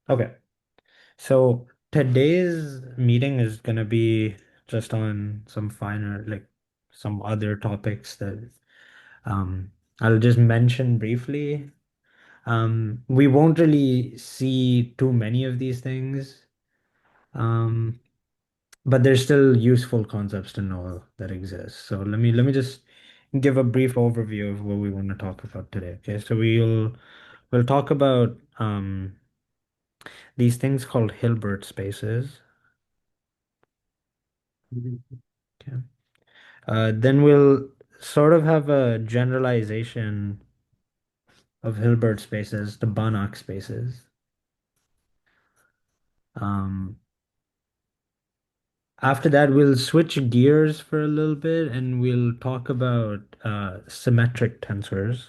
Okay, so today's meeting is gonna be just on some finer, like some other topics that um I'll just mention briefly. We won't really see too many of these things, um, but there's still useful concepts to know that exist. So let me just give a brief overview of what we want to talk about today. Okay, so we'll talk about these things called Hilbert spaces. Mhm. Okay. Then we'll sort of have a generalization of Hilbert spaces to Banach spaces. Um, After that, we'll switch gears for a little bit and we'll talk about symmetric tensors.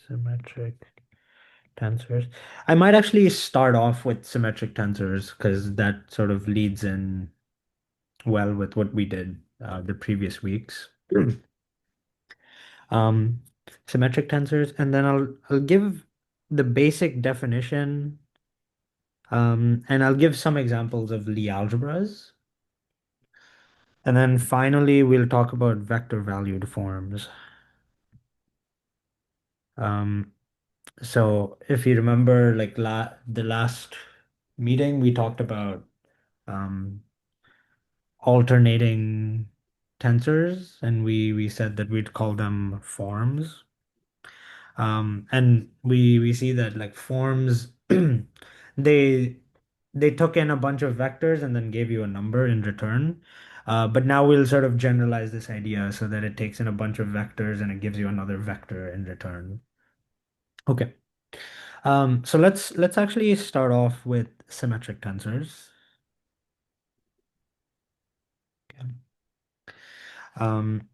Symmetric tensors. I might actually start off with symmetric tensors because that sort of leads in well with what we did the previous weeks. um, Symmetric tensors, and then I'll give the basic definition, and I'll give some examples of Lie algebras, and then finally we'll talk about vector valued forms. Um, so if you remember, like the last meeting, we talked about um, alternating tensors, and we said that we'd call them forms. And we see that like forms they they took in a bunch of vectors and then gave you a number in return. But now we'll sort of generalize this idea so that it takes in a bunch of vectors and it gives you another vector in return. Okay. So let's actually start off with symmetric tensors. Okay. Um,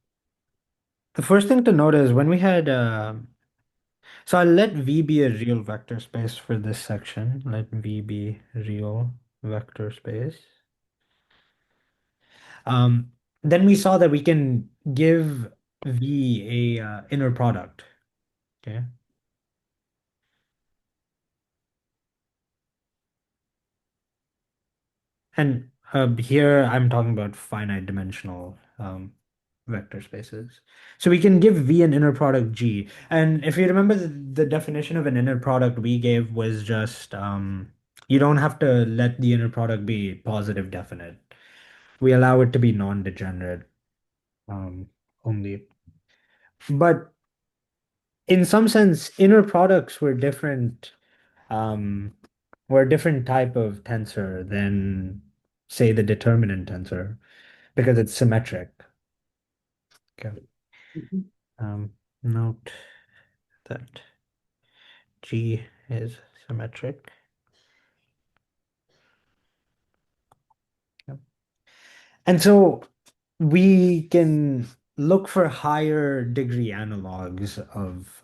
the first thing to note is when we had so I'll let V be a real vector space for this section. Let V be real vector space. Um, then we saw that we can give V a inner product. Okay. And here I'm talking about finite dimensional vector spaces. So we can give V an inner product G. And if you remember the definition of an inner product we gave was just you don't have to let the inner product be positive definite. We allow it to be non-degenerate um, only. But in some sense, inner products um, were a different type of tensor than, say, the determinant tensor because it's symmetric. Okay. Mhm. Note that G is symmetric. Yep. And so we can look for higher degree analogs of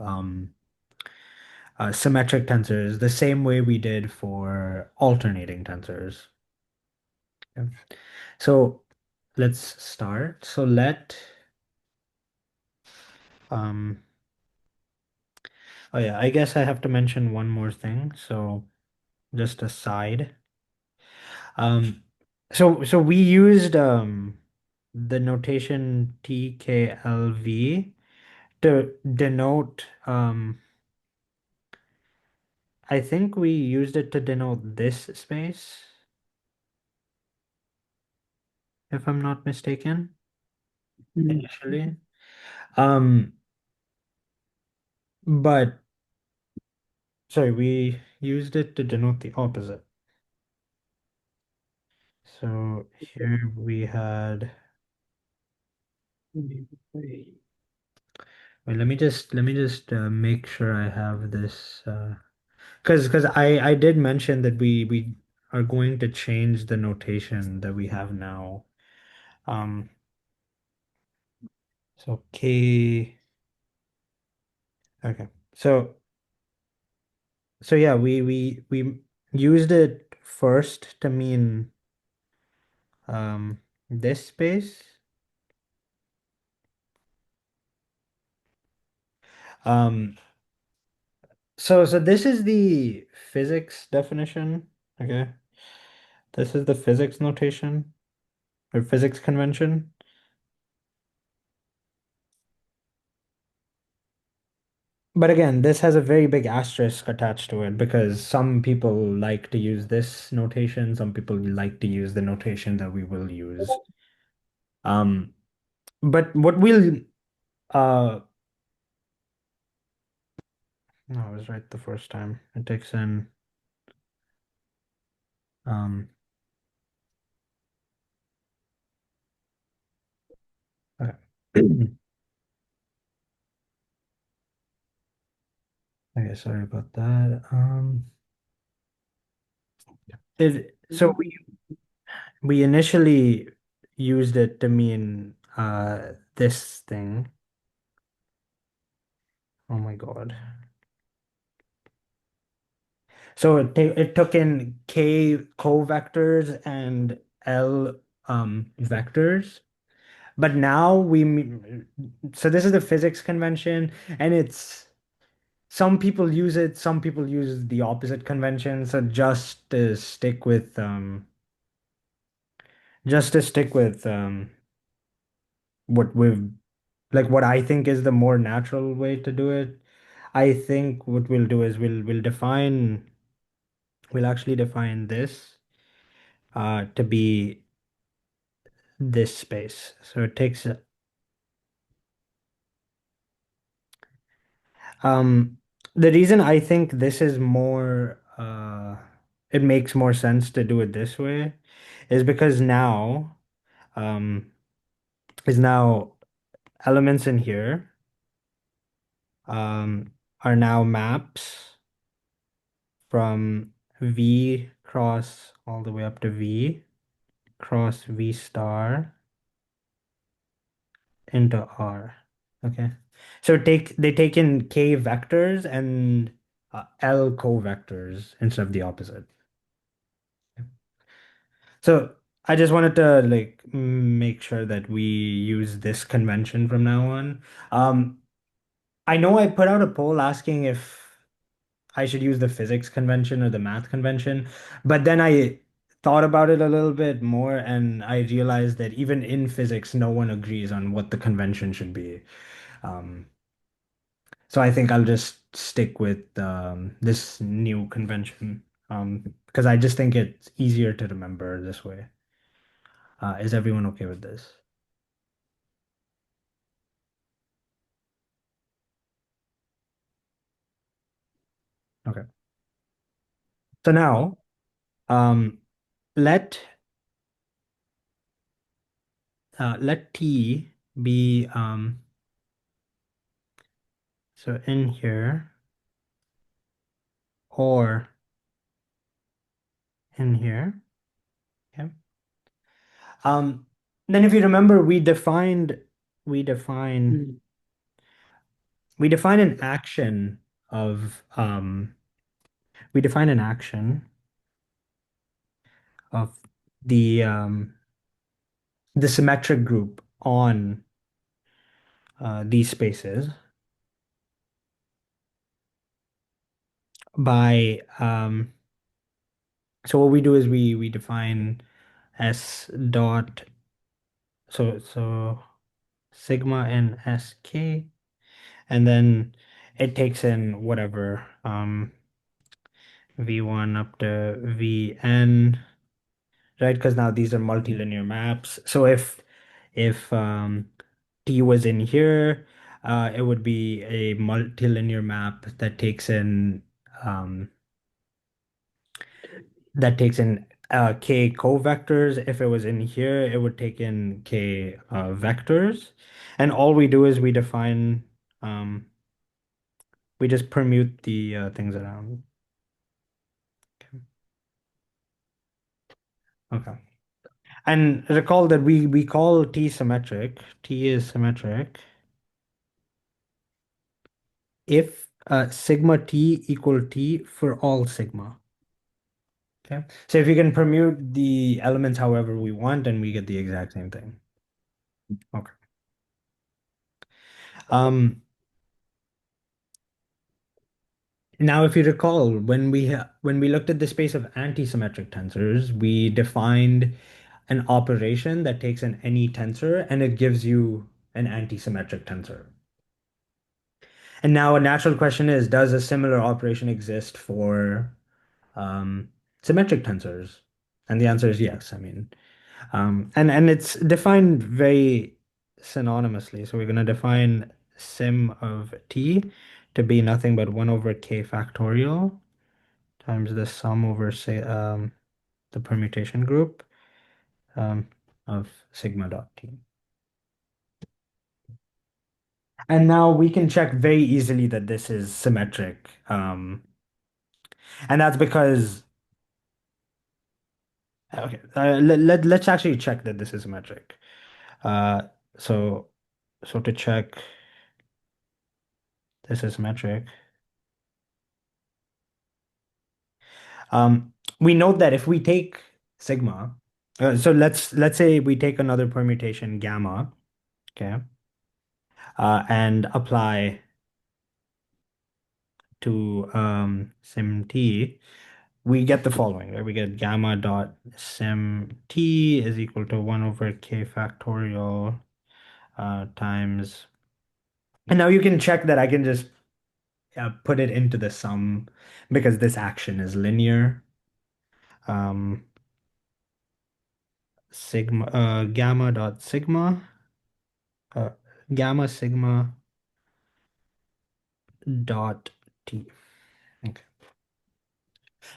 symmetric tensors the same way we did for alternating tensors. Okay. So let's start. So um, oh yeah, I guess I have to mention one more thing. So just a side. Um, so we used the notation TKLV to denote I think we used it to denote this space, if I'm not mistaken, Mhm. initially. Um, but sorry, we used it to denote the opposite. So here we had, wait, let me just make sure I have this because I did mention that we are going to change the notation that we have now. Um, so K, okay. So yeah, we used it first to mean this space. Um, So this is the physics definition. Okay. This is the physics notation or physics convention. But again, this has a very big asterisk attached to it because some people like to use this notation, some people like to use the notation that we will use. Um, but what we'll no, I was right the first time. It takes in um okay. Okay, sorry about that. So we initially used it to mean this thing. Oh my God. So it took in k covectors and l vectors. But now so this is the physics convention, and it's some people use it, some people use the opposite convention. So just to stick with what we've like what I think is the more natural way to do it. I think what we'll do is we'll actually define this to be this space. So it takes um the reason I think this is more it makes more sense to do it this way is because um now elements in here um are now maps from V cross all the way up to V cross V star into R. Okay. So they take in K vectors and L covectors instead of the opposite. So I just wanted to like make sure that we use this convention from now on. Um, I know I put out a poll asking if I should use the physics convention or the math convention, but then I thought about it a little bit more and I realized that even in physics, no one agrees on what the convention should be. Um, So I think I'll just stick with this new convention because I just think it's easier to remember this way. Is everyone okay with this? Okay. So now um, let let T be so in here or in here. Okay. Um, then if you remember, we define Mm. we define an action of we define an action of the symmetric group on these spaces by so what we do is we define s dot so sigma and sk and then it takes in whatever v1 up to vn, right? Because now these are multilinear maps. So if t was in here, it would be a multilinear map um, that takes in k covectors. If it was in here, it would take in k vectors. And all we do is um, we just permute the things around. Okay. And recall that we call T symmetric. T is symmetric if sigma T equal T for all sigma. Okay. So if you can permute the elements however we want, then we get the exact same thing. Okay. Um, Now, if you recall, when we looked at the space of anti-symmetric tensors, we defined an operation that takes an any tensor and it gives you an anti-symmetric tensor. And now a natural question is, does a similar operation exist for um, symmetric tensors? And the answer is yes. I mean, and it's defined very synonymously. So we're going to define sim of t to be nothing but 1 over k factorial times the sum over, say, the permutation group um, of sigma dot t. And now we can check very easily that this is symmetric. And that's because, okay, let's actually check that this is symmetric. Uh, so, so to check this is symmetric, we note that if we take sigma, so let's say we take another permutation gamma, okay, and apply to sim t, we get the following, right? We get gamma dot sim t is equal to 1 over k factorial times. And now you can check that I can just put it into the sum because this action is linear. Um, sigma gamma dot sigma uh, gamma sigma dot t. Okay.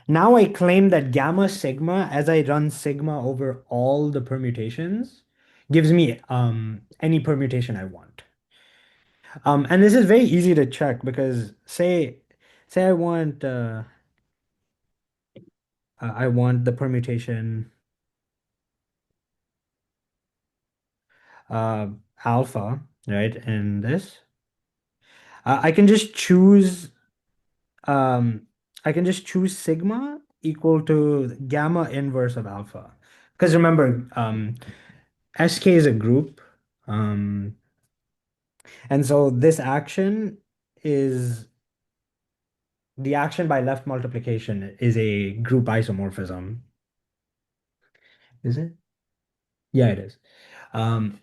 Now I claim that gamma sigma, as I run sigma over all the permutations, gives me any permutation I want. And this is very easy to check because say I want the permutation uh, alpha, right? In this, I can just choose um, I can just choose sigma equal to gamma inverse of alpha. Because remember, SK is a group. Um, and so this action is the action by left multiplication is a group isomorphism. Is it? Yeah, it is. Um,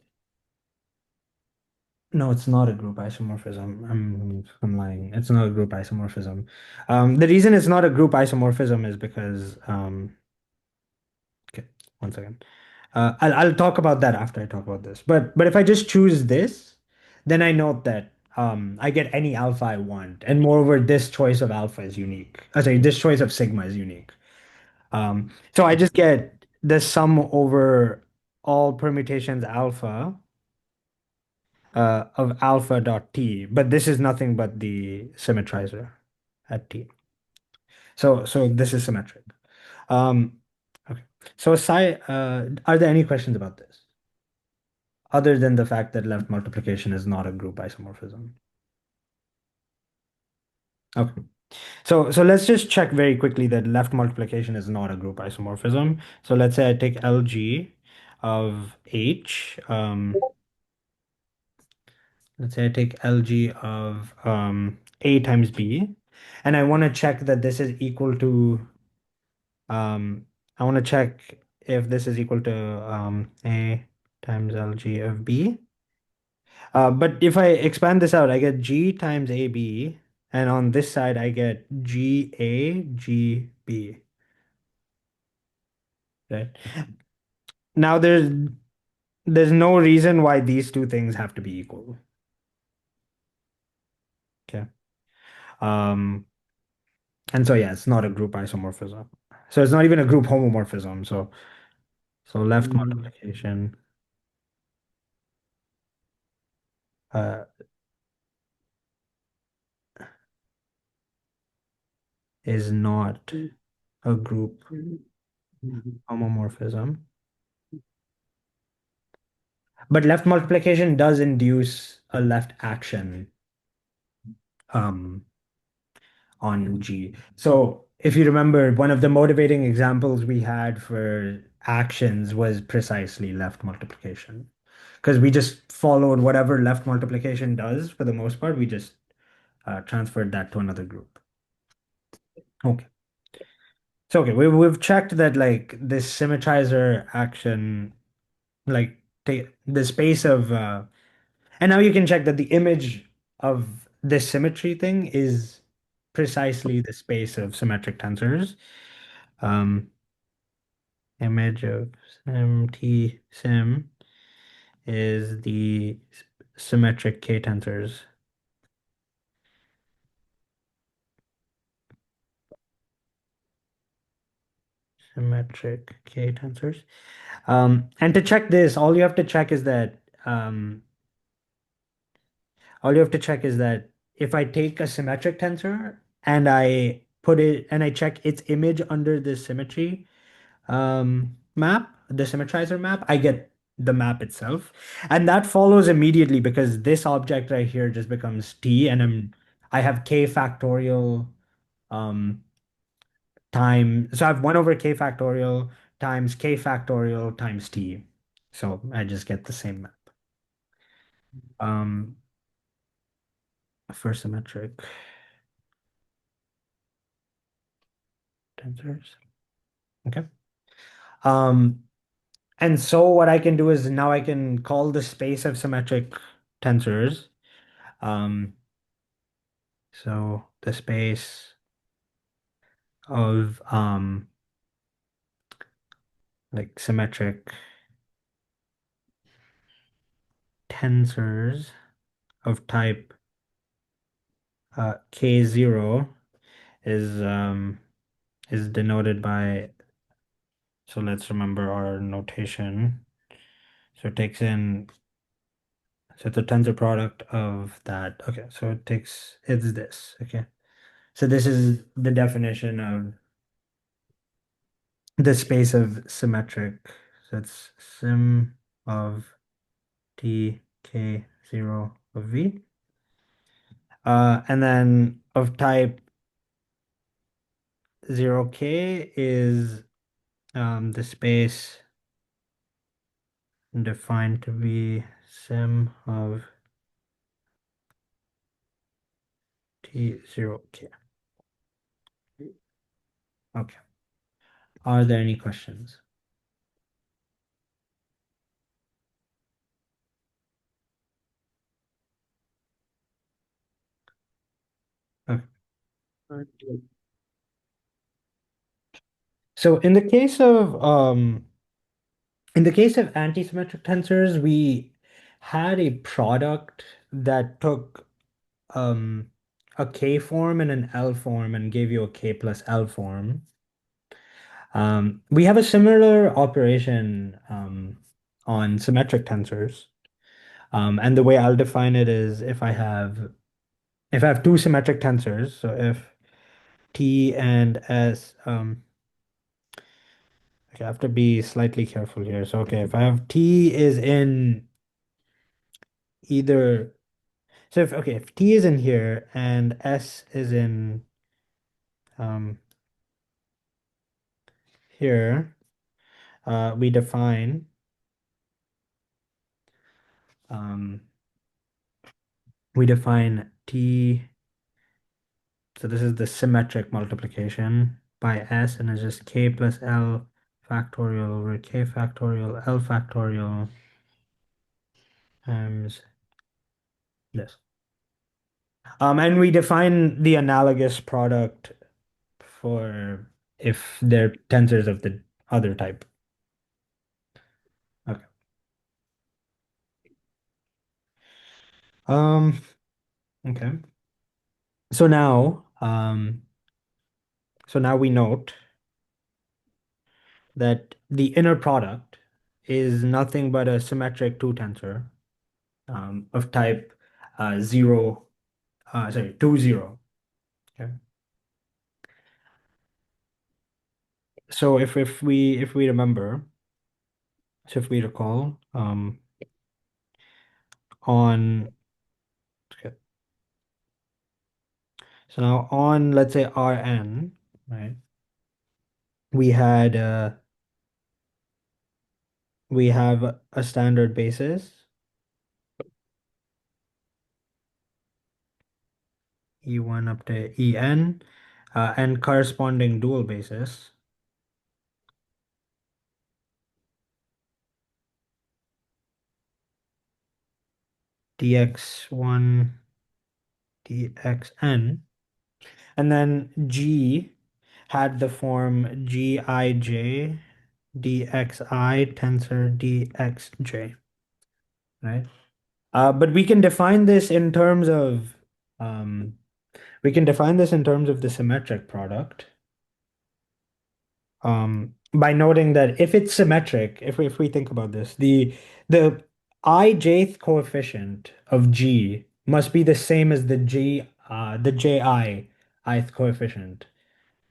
no, it's not a group isomorphism. I'm lying. It's not a group isomorphism. The reason it's not a group isomorphism is because okay, one second. I'll talk about that after I talk about this. But if I just choose this, then I note that I get any alpha I want, and moreover, this choice of alpha is unique. Sorry, this choice of sigma is unique. So I just get the sum over all permutations alpha of alpha dot t, but this is nothing but the symmetrizer at t. So this is symmetric. Um, okay. So aside, are there any questions about this? Other than the fact that left multiplication is not a group isomorphism. Okay. So let's just check very quickly that left multiplication is not a group isomorphism. So let's say I take LG of H. Let's say I take LG of A times B, and I want to check that this is equal to I want to check if this is equal to A times LG of B. But if I expand this out, I get G times AB, and on this side I get GA, GB, right? Now there's no reason why these two things have to be equal. Okay. Um, and so yeah, it's not a group isomorphism. So it's not even a group homomorphism. So left multiplication uh is not a group homomorphism. But left multiplication does induce a left action um on G. So if you remember, one of the motivating examples we had for actions was precisely left multiplication. Because we just followed whatever left multiplication does for the most part, we just transferred that to another group. Okay. So okay, we've checked that like this symmetrizer action, like the space of and now you can check that the image of this symmetry thing is precisely the space of symmetric tensors. Um, Image of sim is the symmetric K tensors. Symmetric K tensors. And to check this, um, all you have to check is that if I take a symmetric tensor and I put it and I check its image under this symmetry map, the symmetrizer map, I get the map itself. And that follows immediately because this object right here just becomes T and I have K factorial um so I have 1 over K factorial times K factorial times T. So I just get the same map. Um for symmetric tensors. Okay. Um and so what I can do is now I can call the space of symmetric tensors. Um So the space of like symmetric tensors of type K0 is denoted by, so let's remember our notation. So it takes in, so it's a tensor product of that. Okay, so it's this. Okay. So this is the definition of the space of symmetric. So it's sim of T K0 of V. And then of type 0K is the space defined to be sim of T0K. Okay. Are there any questions? Okay. So in the case of antisymmetric tensors, we had a product that took um a K form and an L form and gave you a K plus L form. We have a similar operation on symmetric tensors. And the way I'll define it is if I have two symmetric tensors, so if T and S, okay, I have to be slightly careful here. So okay, if I have T is in either, so if T is in here and S is in um here, we define um T. So this is the symmetric multiplication by S, and it's just K plus L factorial over K factorial L factorial times this. And we define the analogous product for if they're tensors of the other type. Okay. Um, okay. So now, we note that the inner product is nothing but a symmetric two tensor of type 0, sorry, 2, 0. Okay. So if we remember, so if we recall, on okay, so now on let's say Rn, right? We had we have a standard basis, E1 up to En. and corresponding dual basis, dx1 dxn, and then G had the form Gij dxi tensor dxj, right? But um, we can define this in terms of the symmetric product, by noting that if it's symmetric, if we think about this, the ijth coefficient of G must be the same as the ji ith coefficient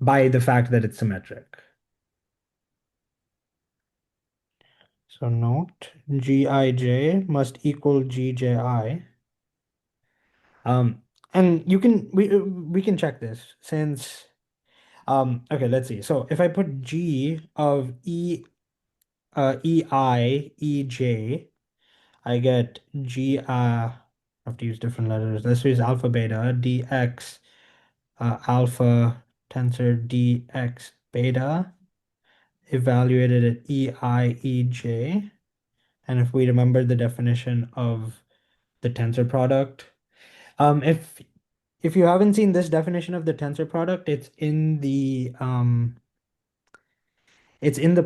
by the fact that it's symmetric. So note Gij must equal Gji. Um, and we can check this since okay, let's see. So if I put G of EI EJ, I get I have to use different letters. Let's use alpha beta dx alpha tensor dx beta evaluated at EI EJ. And if we remember the definition of the tensor product, if you haven't seen this definition of the tensor product, it's in the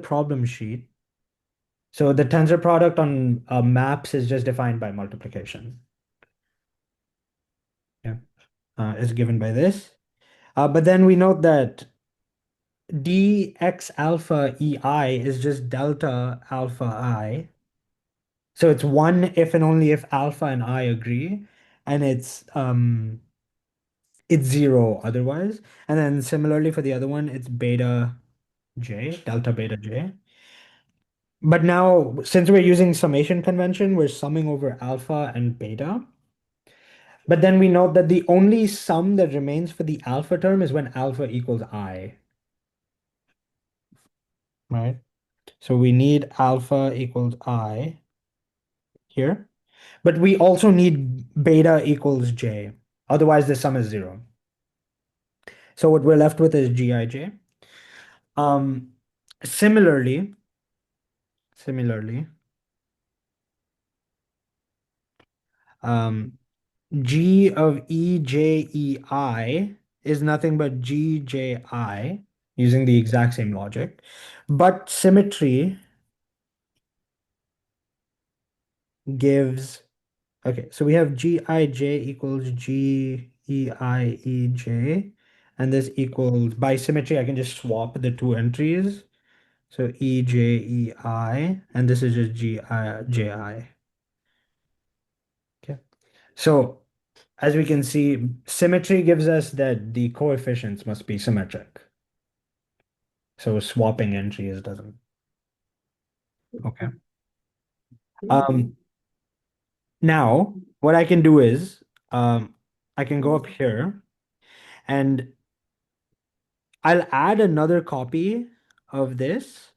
problem sheet. So the tensor product on maps is just defined by multiplication. Yeah, is given by this. But then we note that dx alpha ei is just delta alpha I. So it's one if and only if alpha and I agree, and it's zero otherwise. And then similarly for the other one, it's beta j, delta beta j. But now, since we're using summation convention, we're summing over alpha and beta. But then we note that the only sum that remains for the alpha term is when alpha equals I, right? So we need alpha equals I here. But we also need beta equals j. Otherwise, the sum is zero. So what we're left with is Gij. Um, similarly, similarly, um, G of EJEI is nothing but GJI using the exact same logic. But symmetry gives, okay, so we have Gij equals GEIEJ, and this equals, by symmetry, I can just swap the two entries. So EJEI, and this is just GIJI. Okay. So as we can see, symmetry gives us that the coefficients must be symmetric. So swapping entries doesn't. Okay. Um, Now what I can do is I can go up here and I'll add another copy of this.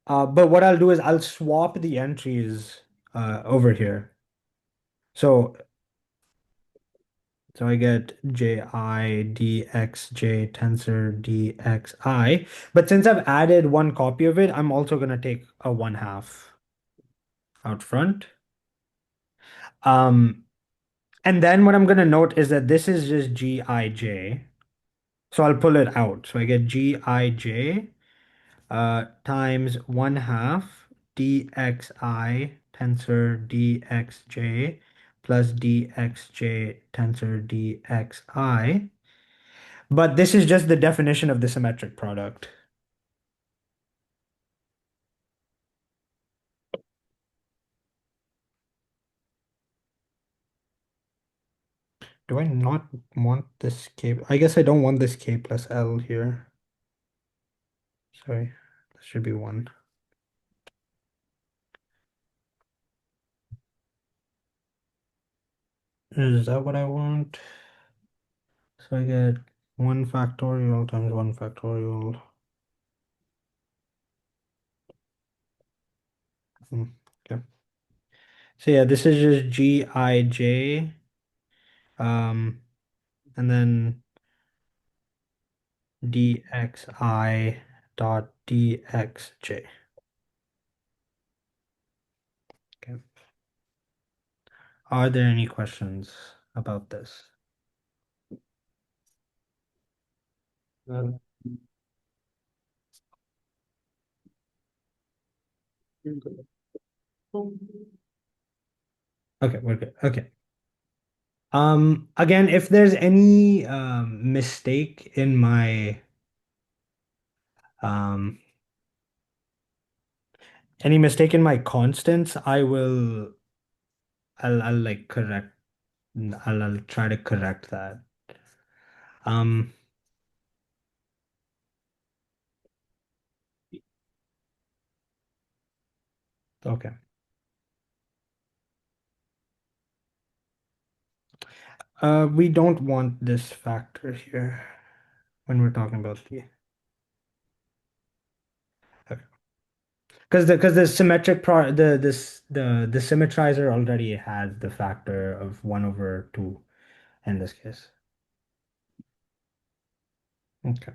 But what I'll do is I'll swap the entries over here. So I get Ji dxj tensor dxi. But since I've added one copy of it, I'm also gonna take a 1/2 out front. Um, and then what I'm gonna note is that this is just Gij. So I'll pull it out. So I get Gij times 1/2 dxi tensor dxj plus dxj tensor dxi. But this is just the definition of the symmetric product. Do I not want this k? I guess I don't want this k plus l here. Sorry, this should be 1. Is that what I want? So I get 1 factorial times 1 factorial. Okay. So yeah, this is just Gij. Um, and then dxi dot dxj. Okay. Are there any questions about this? Uh, Okay, we're good. Okay. Again, if there's any mistake in my um constants, I'll like correct I'll try to correct that. Um, okay. We don't want this factor here when we're talking about the because the symmetric pro the symmetrizer already has the factor of 1 over 2 in this case. Okay.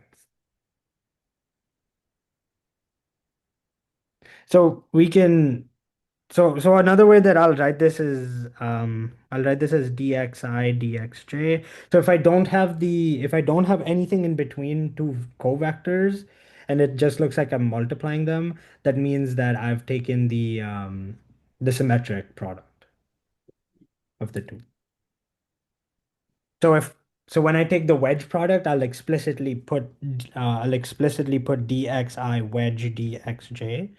So we can so another way that I'll write this as dxi dxj. So if I don't have anything in between two covectors and it just looks like I'm multiplying them, that means that I've taken the symmetric product of the two. So if so when I take the wedge product, I'll explicitly put dxi wedge dxj.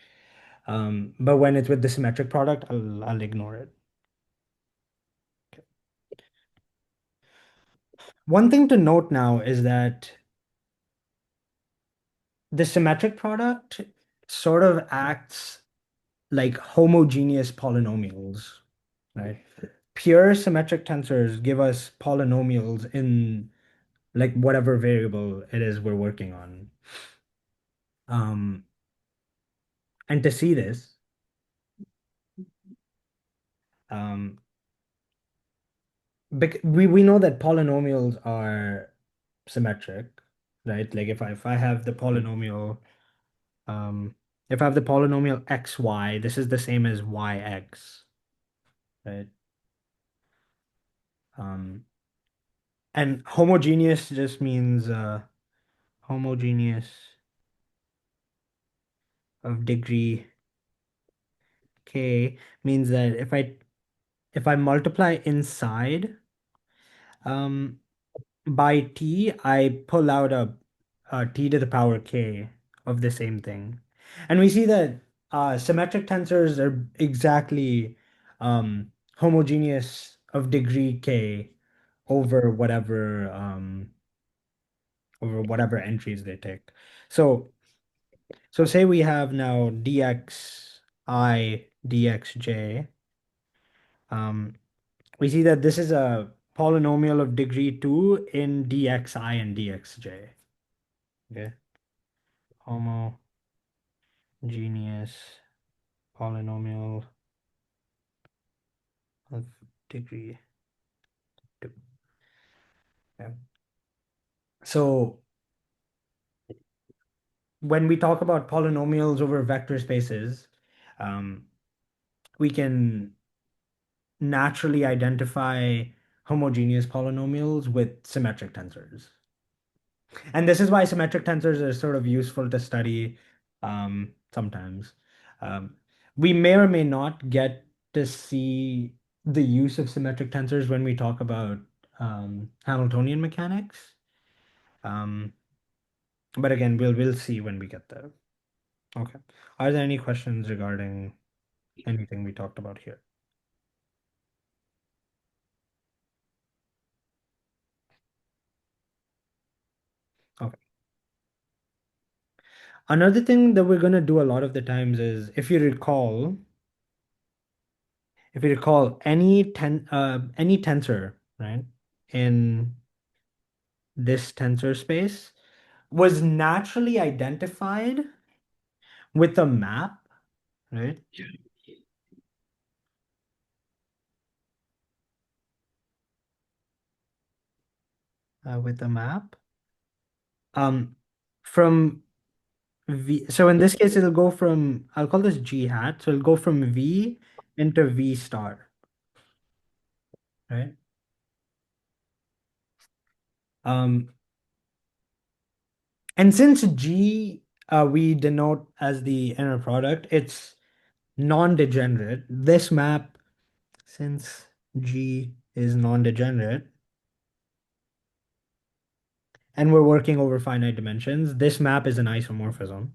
But when it's with the symmetric product, I'll ignore it. One thing to note now is that the symmetric product sort of acts like homogeneous polynomials, right? Pure symmetric tensors give us polynomials in like whatever variable it is we're working on. Um, and to see this, um, we know that polynomials are symmetric, right? Like if I have the polynomial Um, if I have the polynomial xy, this is the same as yx, right? Um, and homogeneous just means homogeneous of degree k means that if I multiply inside um by t, I pull out a t to the power k of the same thing. And we see that symmetric tensors are exactly homogeneous of degree k over over whatever entries they take. So say we have now dxi dxj. Um, we see that this is a polynomial of degree 2 in dxi and dxj. Okay. Homogeneous polynomial of degree 2. Yeah. So when we talk about polynomials over vector spaces, um, we can naturally identify homogeneous polynomials with symmetric tensors. And this is why symmetric tensors are sort of useful to study sometimes. Um, we may or may not get to see the use of symmetric tensors when we talk about Hamiltonian mechanics. Um, but again, we'll see when we get there. Okay. Are there any questions regarding anything we talked about here? Okay. Another thing that we're going to do a lot of the times is if you recall any tensor, right, in this tensor space was naturally identified with a map, right? with a map. Um, from V. So in this case, it'll go from, I'll call this G hat. So it'll go from V into V star, right? Um, and since G we denote as the inner product, it's non-degenerate. This map, since G is non-degenerate, and we're working over finite dimensions, this map is an isomorphism.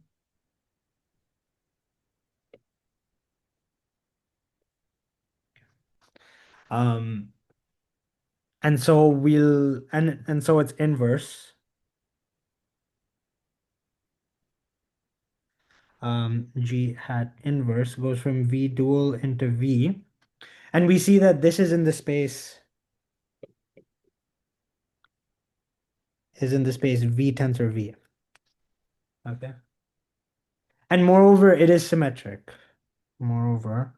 Um, and so and so it's inverse. G hat inverse goes from V dual into V. And we see that this is in the space V tensor V. Okay. And moreover, it is symmetric. Moreover,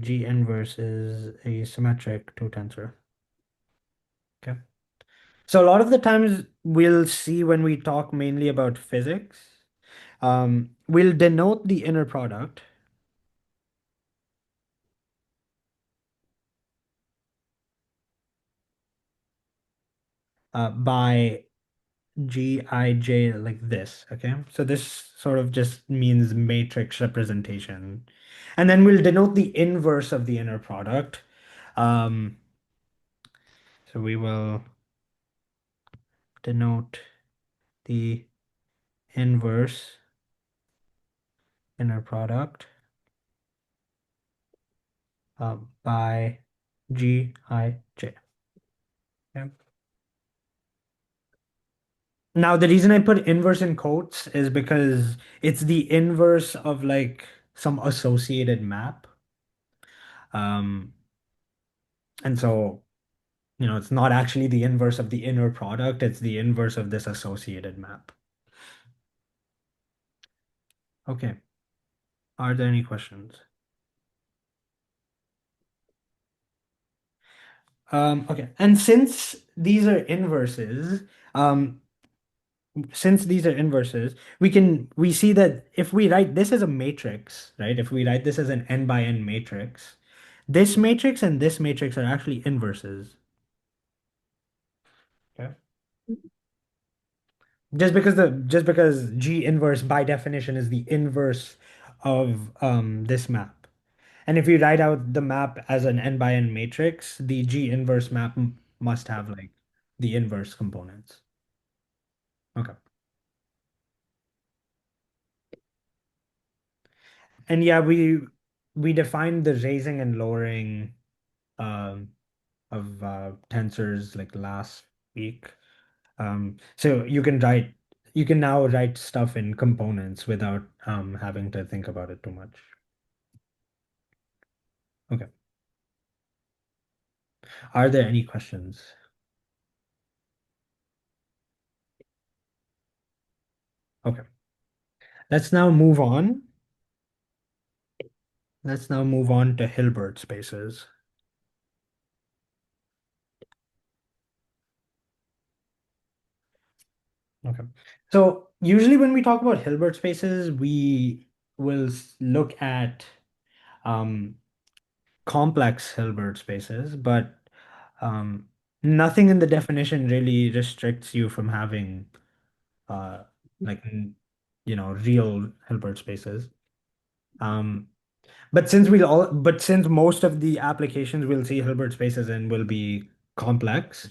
G inverse is a symmetric two tensor. Okay. So a lot of the times we'll see when we talk mainly about physics, we'll denote the inner product by Gij like this. Okay. So this sort of just means matrix representation. And then we'll denote the inverse of the inner product. Um, so we will denote the inverse inner product by Gij. Okay. Now, the reason I put inverse in quotes is because it's the inverse of like some associated map. Um, and so, it's not actually the inverse of the inner product, it's the inverse of this associated map. Okay. Are there any questions? Okay. And um, since these are inverses, we see that if we write this as a matrix, right? If we write this as an n by n matrix, this matrix and this matrix are actually inverses. Okay. Just because G inverse by definition is the inverse of this map. And if we write out the map as an n by n matrix, the G inverse map must have like the inverse components. Okay. And yeah, we defined the raising and lowering um of tensors like last week. So you can now write stuff in components without having to think about it too much. Okay. Are there any questions? Okay. Let's now move on. Let's now move on to Hilbert spaces. Okay. So usually when we talk about Hilbert spaces, we will look at um, complex Hilbert spaces, but um, nothing in the definition really restricts you from having uh, like real Hilbert spaces. Um, but since most of the applications we'll see Hilbert spaces in will be complex,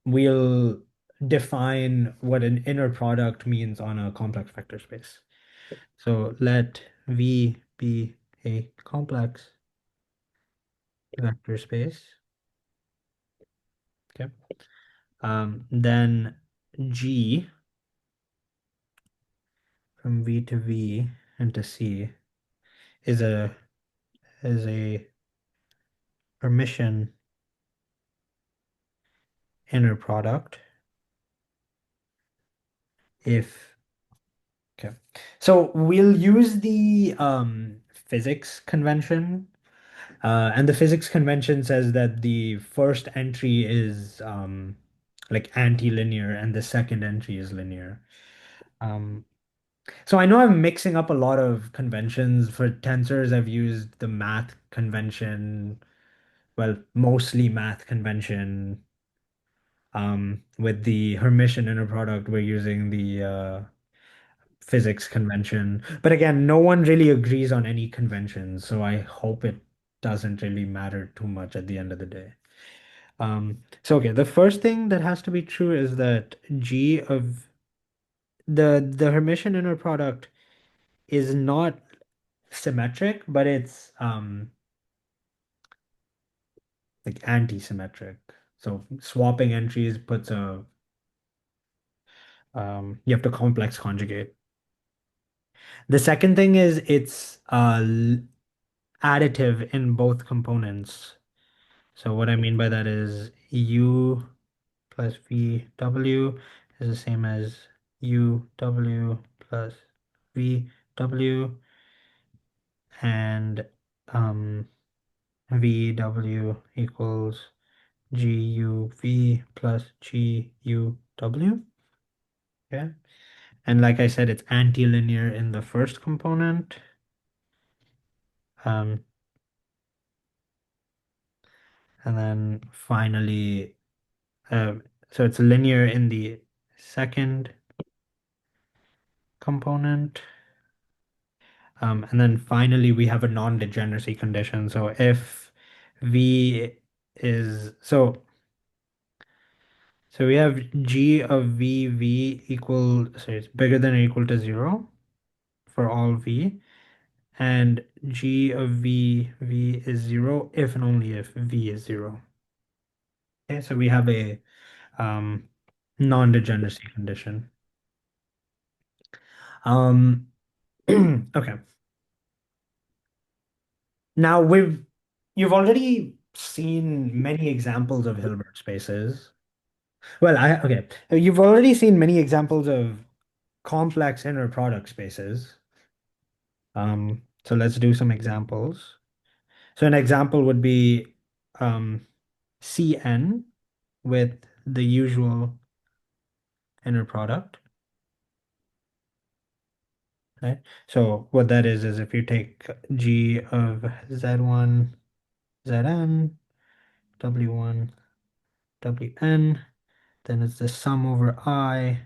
we'll define what an inner product means on a complex vector space. So let V be a complex vector space. Okay. Then G from V to V and to C is a permission inner product if okay. So we'll use the physics convention And the physics convention says that the first entry is like anti-linear and the second entry is linear. Um, so I know I'm mixing up a lot of conventions. For tensors, I've used the math convention, well, mostly math convention. With the Hermitian inner product, we're using the physics convention. But again, no one really agrees on any convention, so I hope it doesn't really matter too much at the end of the day. So okay, the first thing that has to be true is that G of the Hermitian inner product is not symmetric, but it's like anti-symmetric. So swapping entries puts a you have to complex conjugate. The second thing is it's additive in both components. So what I mean by that is U plus VW is the same as UW plus VW and um, VW equals GUV plus GUW. Okay. And like I said, it's antilinear in the first component. Um, and then finally, uh, so it's linear in the second component. And then finally, we have a non-degeneracy condition. So if V is so we have G of V equal, so it's bigger than or equal to 0 for all V, and G of V is 0 if and only if V is 0. Okay, so we have a um, non-degeneracy condition. Um, okay. Now you've already seen many examples of Hilbert spaces. Well, okay. You've already seen many examples of complex inner product spaces. So let's do some examples. So an example would be um, Cn with the usual inner product, right? So what that is if you take G of Z1, Zn, W1, Wn, then it's the sum over I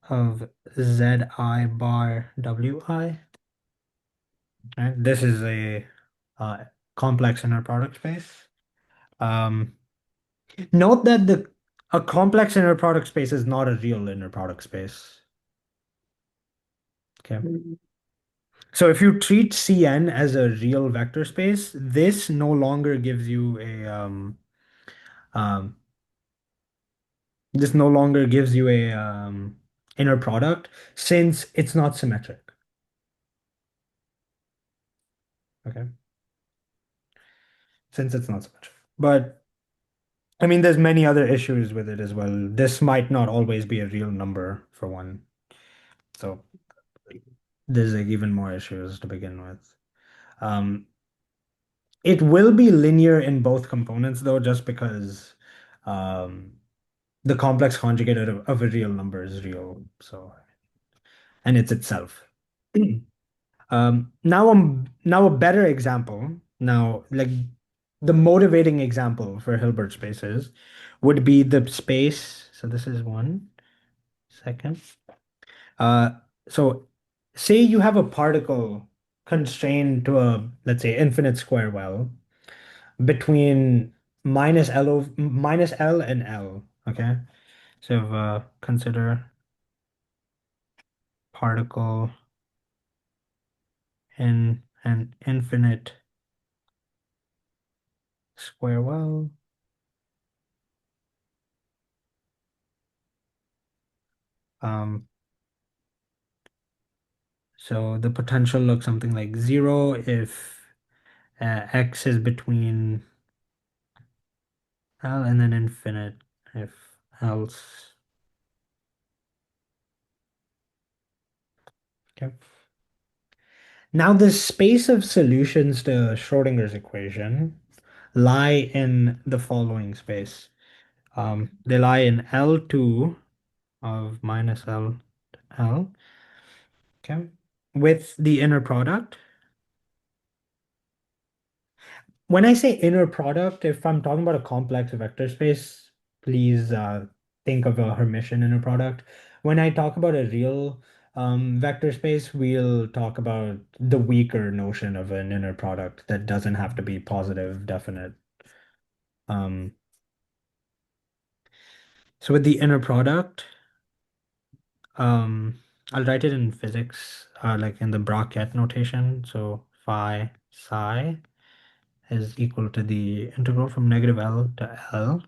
of Zi bar Wi. Right? This is a uh, complex inner product space. Um, Note that the a complex inner product space is not a real inner product space. Okay. So if you treat Cn as a real vector space, this no longer gives you a um, this no longer gives you a inner product since it's not symmetric. Okay. Since it's not symmetric. But I mean, there's many other issues with it as well. This might not always be a real number for one. So there's like even more issues to begin with. Um, it will be linear in both components though, just because um, the complex conjugate of a real number is real. So, and it's itself. Now a better example. Now, like the motivating example for Hilbert spaces would be the space. So this is one second. Uh, so say you have a particle constrained to a, let's say, infinite square well between minus L and L. Okay. So consider particle in an infinite square well. Um, so the potential looks something like 0 if x is between L and then infinite if else. Okay. Now, the space of solutions to Schrodinger's equation lie in the following space. They lie in L2 of minus L to L, okay, with the inner product. When I say inner product, if I'm talking about a complex vector space, please think of a Hermitian inner product. When I talk about a real vector space, we'll talk about the weaker notion of an inner product that doesn't have to be positive, definite. Um, so with the inner product, um, I'll write it in physics, like in the bracket notation. So phi psi is equal to the integral from negative L to L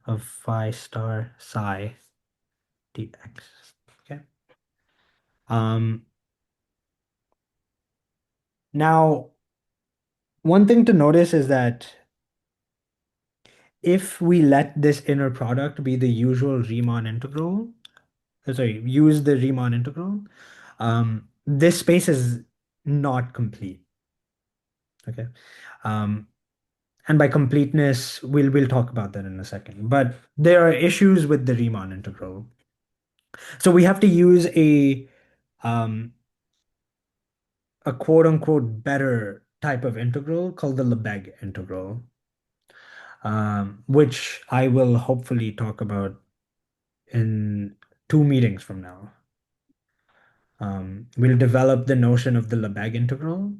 of phi star psi dx. Okay. Um, Now, one thing to notice is that if we let this inner product be the usual Riemann integral, sorry, use the Riemann integral, this space is not complete. Okay. Um, and by completeness, we'll talk about that in a second. But there are issues with the Riemann integral. So we have to use um, a quote unquote better type of integral called the Lebesgue integral, which I will hopefully talk about in 2 meetings from now. We'll develop the notion of the Lebesgue integral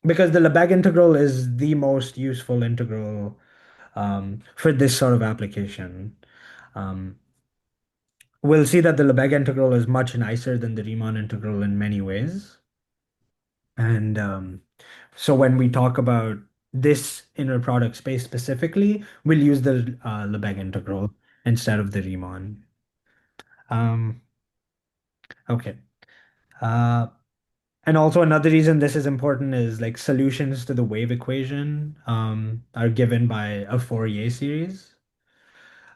because the Lebesgue integral is the most useful integral for this sort of application. Um, we'll see that the Lebesgue integral is much nicer than the Riemann integral in many ways. And so when we talk about this inner product space specifically, we'll use the Lebesgue integral instead of the Riemann. Um, okay. Uh, and also another reason this is important is like solutions to the wave equation are given by a Fourier series.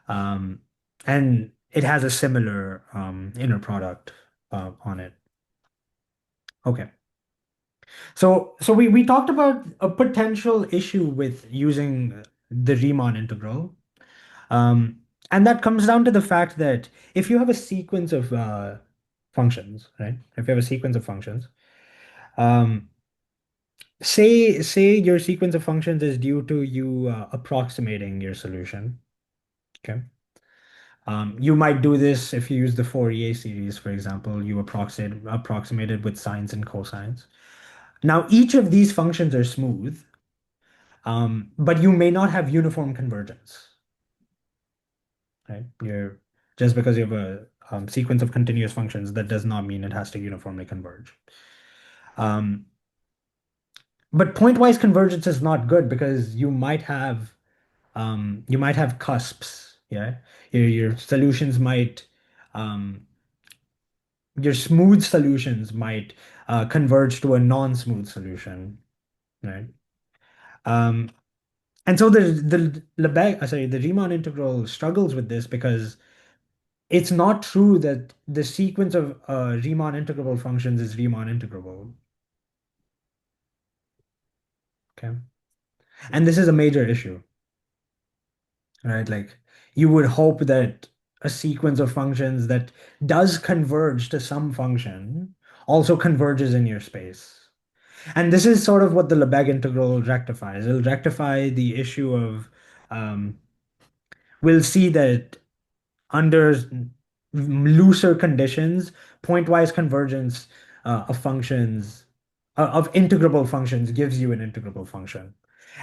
Um, and it has a similar inner product on it. Okay. So we talked about a potential issue with using the Riemann integral. Um, and that comes down to the fact that if you have a sequence of functions, right? If you have a sequence of functions, um, say your sequence of functions is due to you approximating your solution. Okay. You might do this if you use the Fourier series, for example, you approximate it with sines and cosines. Now, each of these functions are smooth, but you may not have uniform convergence, right? You're just because you have a sequence of continuous functions, that does not mean it has to uniformly converge. Um, but pointwise convergence is not good because you might have cusps. Yeah, your solutions might um, your smooth solutions might converge to a non-smooth solution, right? Um, and so the Riemann integral struggles with this because it's not true that the sequence of Riemann integrable functions is Riemann integrable. Okay. And this is a major issue, right? Like you would hope that a sequence of functions that does converge to some function also converges in your space. And this is sort of what the Lebesgue integral rectifies. It'll rectify the issue of um, we'll see that under looser conditions, pointwise convergence of functions, of integrable functions gives you an integrable function.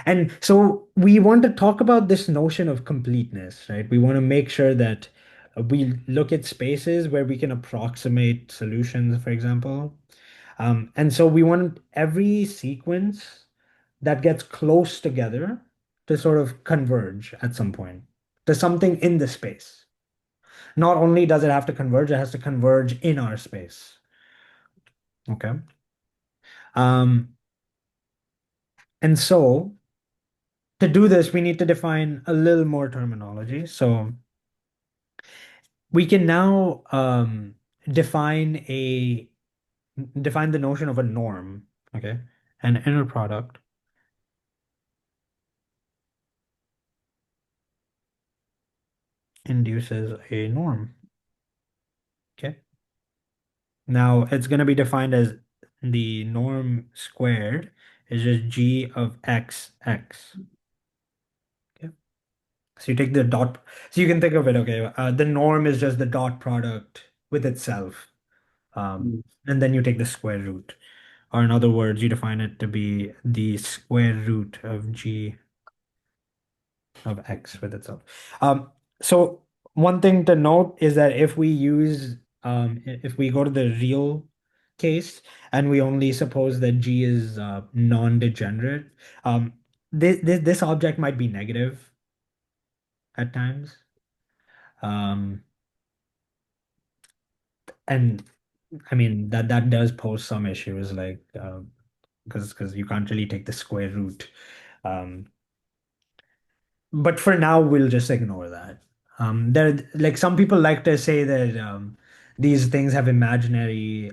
And so we want to talk about this notion of completeness, right? We want to make sure that we look at spaces where we can approximate solutions, for example. And so we want every sequence that gets close together to sort of converge at some point to something in the space. Not only does it have to converge, it has to converge in our space. Okay. Um, and so to do this, we need to define a little more terminology. So we can now define a define the notion of a norm. Okay. An inner product induces a norm. Okay. Now it's going to be defined as the norm squared is just g of x x. Okay. So you take the dot, so you can think of it, okay, the norm is just the dot product with itself. Um, Mm. and then you take the square root. Or in other words, you define it to be the square root of g of x with itself. So one thing to note is that if we use if we go to the real case and we only suppose that g is non-degenerate, um, this object might be negative at times. Um, and I mean that does pose some issues, like because you can't really take the square root. Um, but for now, we'll just ignore that. There, like some people like to say that these things have imaginary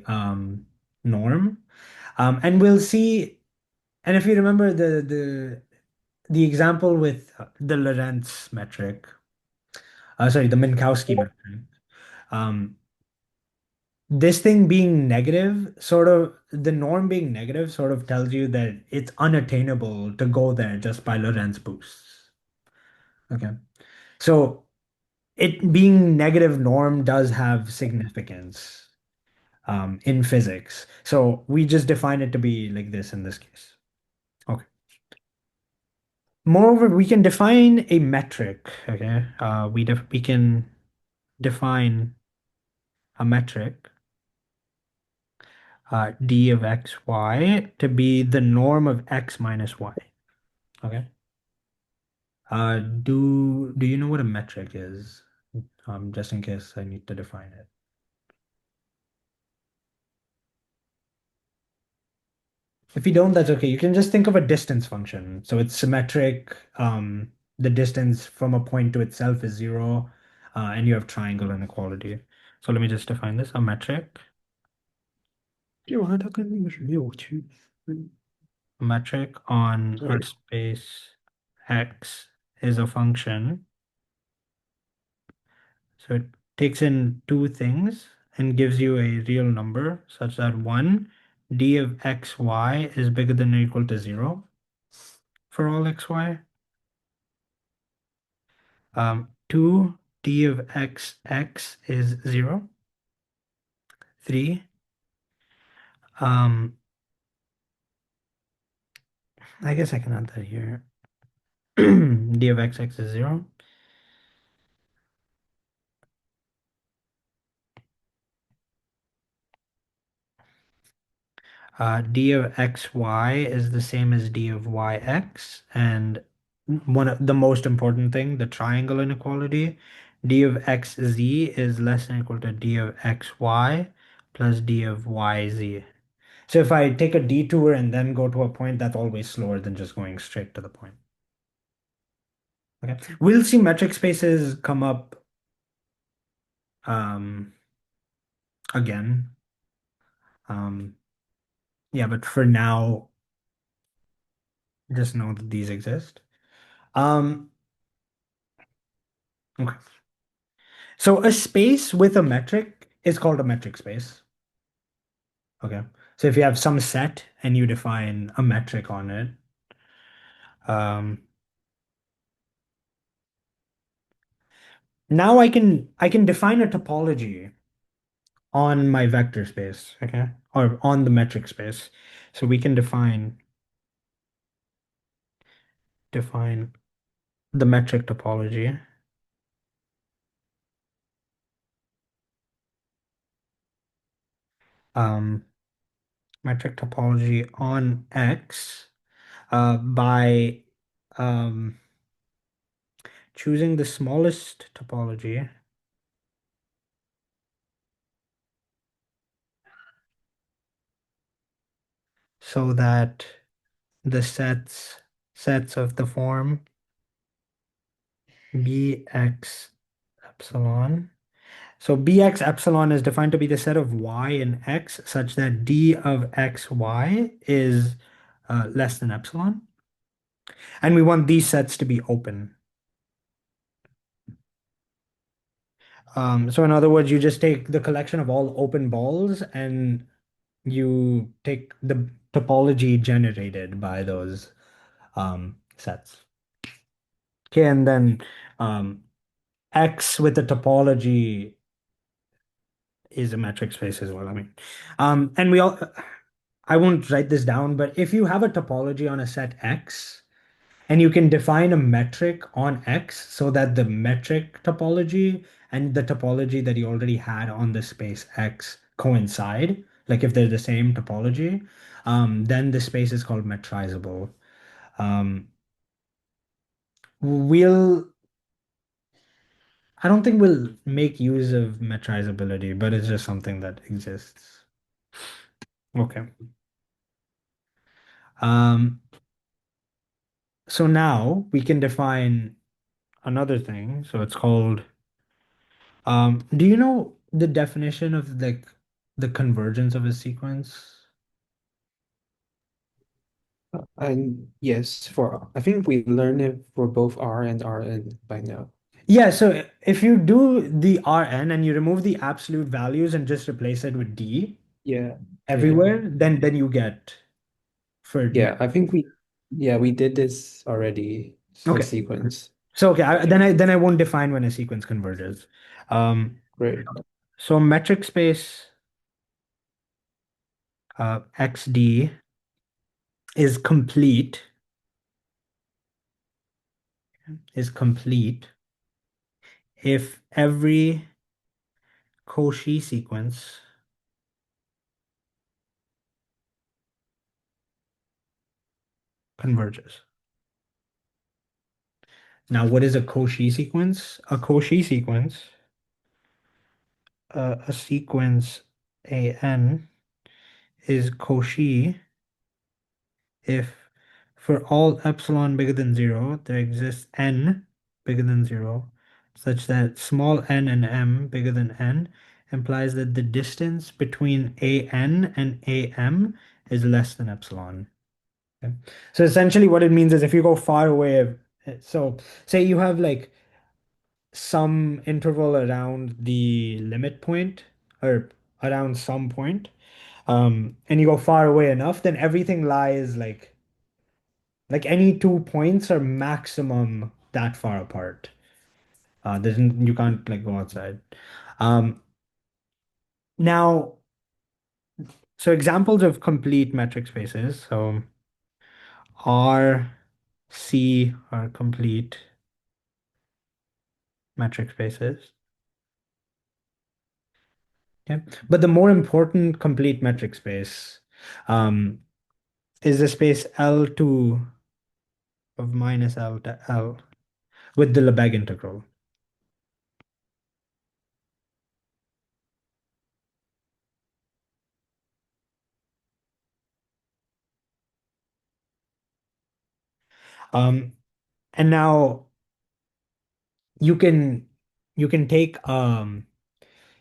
norm, and we'll see. And if you remember the example with the Lorentz metric, sorry, the Minkowski metric, um, this thing being negative, sort of the norm being negative, sort of tells you that it's unattainable to go there just by Lorentz boosts. Okay, so it being negative norm does have significance in physics. So we just define it to be like this in this case. Okay. Moreover, we can define a metric. Okay. We can define a metric, d of x, y, to be the norm of x minus y. Okay. Do you know what a metric is? Just in case I need to define it. If you don't, that's okay. You can just think of a distance function. So it's symmetric. The distance from a point to itself is zero, and you have triangle inequality. So let me just define this. A metric. A metric on our space X is a function. So it takes in two things and gives you a real number such that one, d of xy is bigger than or equal to zero for all xy. Two, d of x is 0. 3, um, I guess I can add that here. d of x is 0. D of xy is the same as d of yx. And one of the most important thing, the triangle inequality, d of xz is less than or equal to d of xy plus d of yz. So if I take a detour and then go to a point, that's always slower than just going straight to the point. Okay. We'll see metric spaces come up um, again. Um, yeah, but for now, just know that these exist. Um, okay. So a space with a metric is called a metric space. Okay. So if you have some set and you define a metric on it, um, now I can define a topology on my vector space, okay, or on the metric space. So we can define the metric topology. Um, Metric topology on X by um, choosing the smallest topology so that the sets of the form bx epsilon. So Bx epsilon is defined to be the set of y and x such that d of xy is less than epsilon. And we want these sets to be open. So in other words, you just take the collection of all open balls and you take the topology generated by those sets. Okay, and then um, X with the topology is a metric space as well. I mean, and we all, I won't write this down, but if you have a topology on a set X, and you can define a metric on X so that the metric topology and the topology that you already had on the space X coincide, like if they're the same topology, then the space is called metrizable. Um, we'll, I don't think we'll make use of metrizability, but it's just something that exists. Okay. Um, so now we can define another thing. So it's called do you know the definition of like the convergence of a sequence? And yes, for I think we learned it for both R and Rn by now. Yeah, so if you do the Rn and you remove the absolute values and just replace it with D Yeah, yeah, everywhere, then you get for yeah. I think we did this already for okay. sequence. So okay, Yeah, then I won't define when a sequence converges. Um, great. so metric space XD is complete if every Cauchy sequence converges. Now, what is a Cauchy sequence? A Cauchy sequence, a sequence AN is Cauchy if for all epsilon bigger than zero, there exists n bigger than zero, such that small n and m bigger than n implies that the distance between AN and AM is less than epsilon. Okay? So essentially what it means is if you go far away, so say you have like some interval around the limit point or around some point, and you go far away enough, then everything lies like any 2 points are maximum that far apart. You can't like go outside. Um, now, so examples of complete metric spaces. So R, C are complete metric spaces. Okay. But the more important complete metric space um, is the space L2 of minus L to L with the Lebesgue integral. Um, and now you can you can take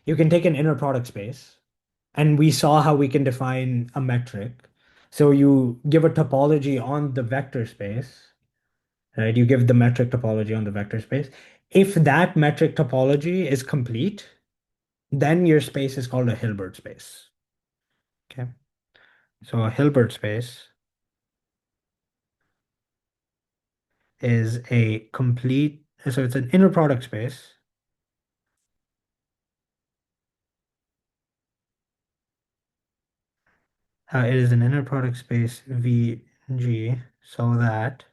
you can take an inner product space, and we saw how we can define a metric. So you give a topology on the vector space, right? You give the metric topology on the vector space. If that metric topology is complete, then your space is called a Hilbert space. Okay. So a Hilbert space is a complete, so it's an inner product space. It is an inner product space VG so that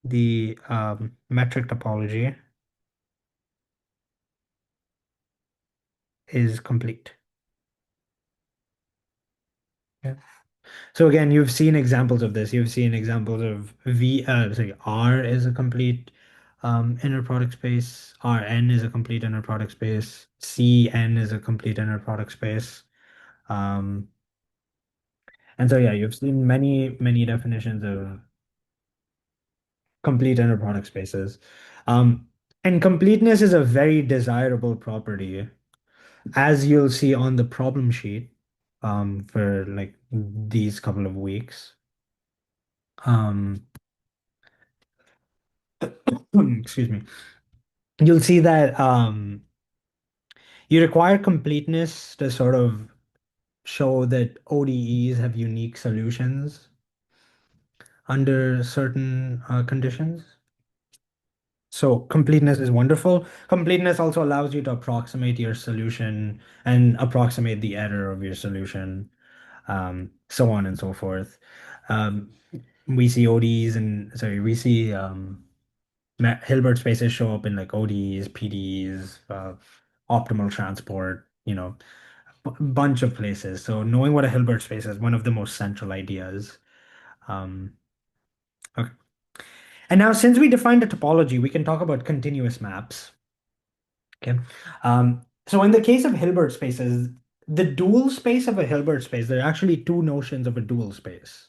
the metric topology is complete. Yeah. So again, you've seen examples of this. You've seen examples of R is a complete inner product space. Rn is a complete inner product space. Cn is a complete inner product space. Um, and so yeah, you've seen many definitions of complete inner product spaces. Um, And completeness is a very desirable property, as you'll see on the problem sheet for like these couple of weeks. Um, excuse me. You'll see that you require completeness to sort of show that ODEs have unique solutions under certain conditions. So completeness is wonderful. Completeness also allows you to approximate your solution and approximate the error of your solution, so on and so forth. Um, we see ODs and sorry, we see Hilbert spaces show up in like ODs, PDs, optimal transport, bunch of places. So knowing what a Hilbert space is one of the most central ideas. Um, okay. And now, since we defined a topology, we can talk about continuous maps. Okay. So in the case of Hilbert spaces, the dual space of a Hilbert space, there are actually two notions of a dual space.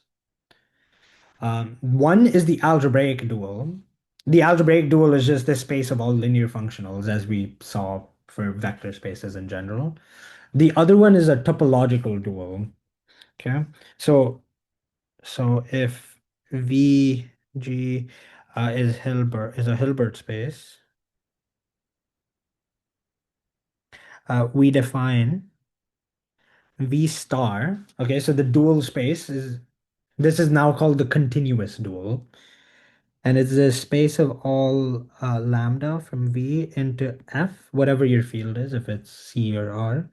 One is the algebraic dual. The algebraic dual is just the space of all linear functionals, as we saw for vector spaces in general. The other one is a topological dual. Okay. So if VG is a Hilbert space, we define V star. Okay, so the dual space is this is now called the continuous dual, and it's the space of all lambda from V into F, whatever your field is, if it's C or R,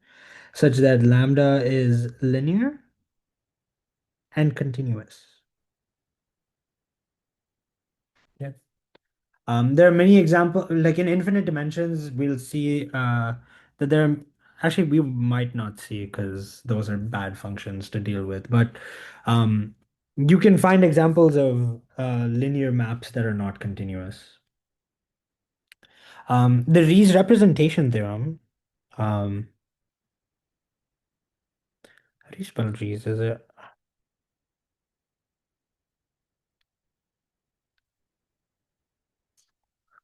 such that lambda is linear and continuous. Yeah. There are many examples, like in infinite dimensions, we'll see that there actually we might not see because those are bad functions to deal with, but um, you can find examples of linear maps that are not continuous. The Riesz representation theorem, um, how do you spell Riesz? Is it?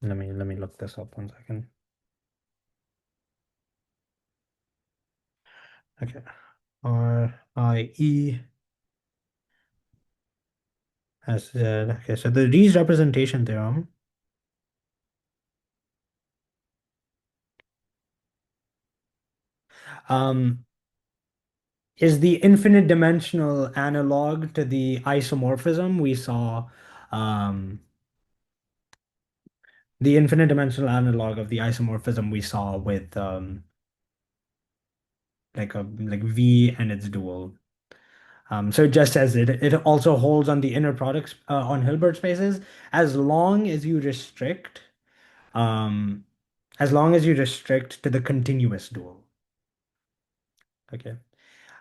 Let me look this up 1 second. Okay, Riesz. Okay, so the Riesz representation theorem. Um, is the infinite dimensional analog to the isomorphism we saw, um, the infinite dimensional analog of the isomorphism we saw with like V and its dual. So just as it also holds on the inner products on Hilbert spaces, as long as you restrict, um, as long as you restrict to the continuous dual. Okay.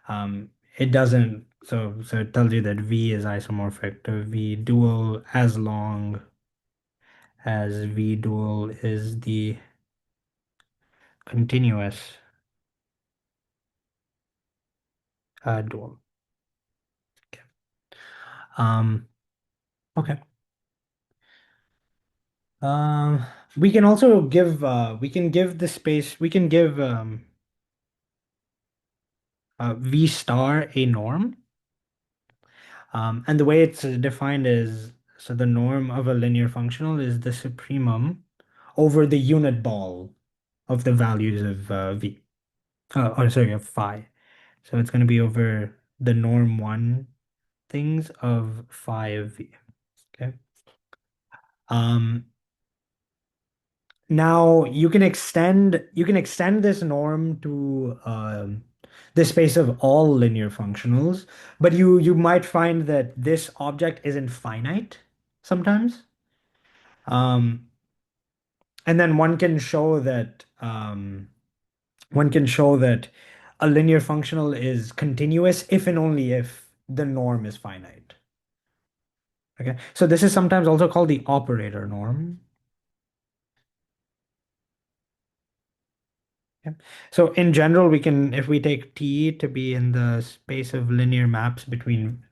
Um, it doesn't, so it tells you that V is isomorphic to V dual as long as V dual is the continuous dual. Okay. Um, okay. Um, we can also give we can give the space we can give V star a norm. And the way it's defined is so the norm of a linear functional is the supremum over the unit ball of the values of V. Or sorry, of phi. So it's going to be over the norm one things of phi of V. Okay. Um, Now you can extend this norm to the space of all linear functionals, but you might find that this object isn't finite sometimes. Um, and then one can show that a linear functional is continuous if and only if the norm is finite. Okay, so this is sometimes also called the operator norm. Yeah. So in general, if we take T to be in the space of linear maps between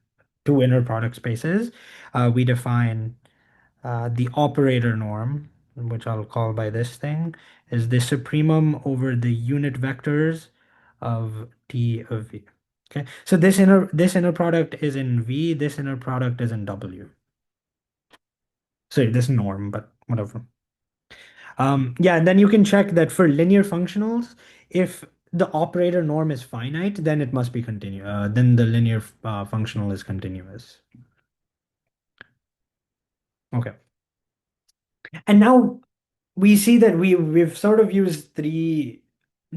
two inner product spaces, we define the operator norm. which I'll call by this thing, is the supremum over the unit vectors of T of V. Okay, so this inner product is in V, this inner product is in W. Sorry, this norm, but whatever. Yeah, and then you can check that for linear functionals, if the operator norm is finite, then it must be continuous. Then the linear functional is continuous. Okay. And now we see that we've sort of used three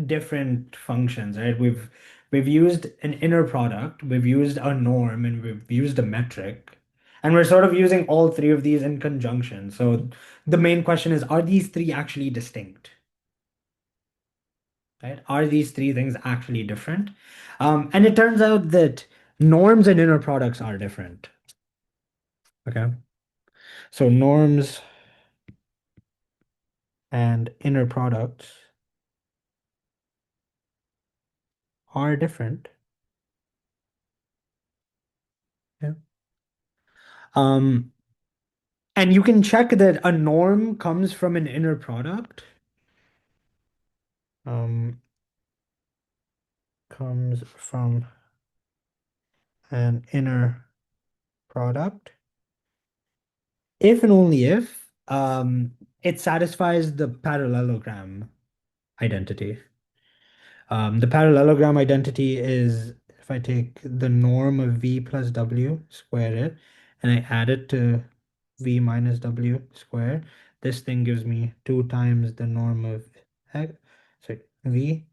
different functions, right? We've used an inner product, we've used a norm, and we've used a metric. And we're sort of using all three of these in conjunction. So the main question is, are these three actually distinct? Right? Are these three things actually different? And it turns out that norms and inner products are different. Okay. So norms and inner products are different. Yeah. Um, and you can check that a norm comes from an inner product. Um, comes from an inner product if and only if it satisfies the parallelogram identity. The parallelogram identity is if I take the norm of v plus w, square it, and I add it to v minus w squared, this thing gives me 2 times the norm of x, sorry, v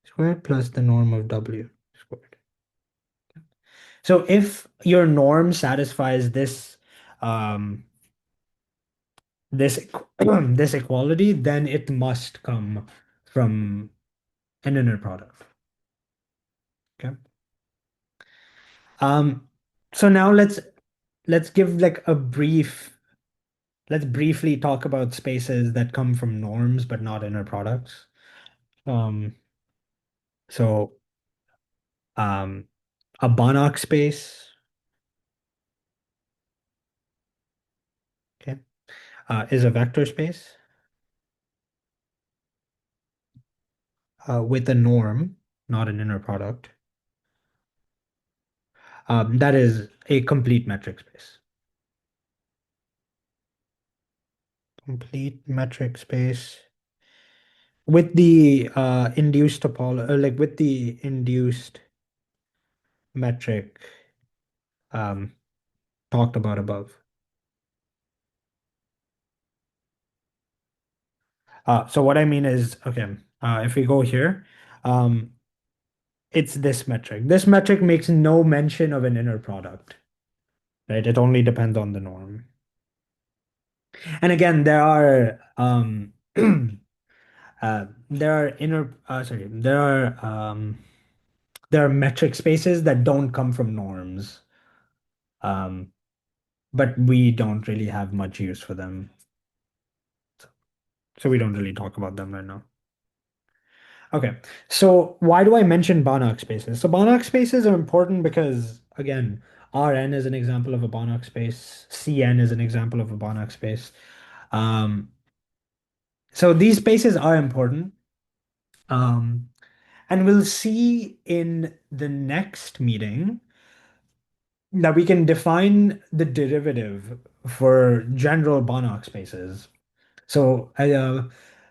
squared plus the norm of w squared. So if your norm satisfies um, this equality, then it must come from an inner product. Okay. Um, so now let's give like let's briefly talk about spaces that come from norms but not inner products. Um, so um, a Banach space, okay, is a vector space with a norm, not an inner product. That is a complete metric space. Complete metric space with the induced topology, like with the induced metric um, talked about above. So what I mean is, okay, if we go here, um, it's this metric. This metric makes no mention of an inner product, right? It only depends on the norm. And again, there are there are metric spaces that don't come from norms, um, but we don't really have much use for them, so we don't really talk about them right now. Okay, so why do I mention Banach spaces? So Banach spaces are important because, again, Rn is an example of a Banach space, Cn is an example of a Banach space. Um, so these spaces are important. Um, and we'll see in the next meeting that we can define the derivative for general Banach spaces. So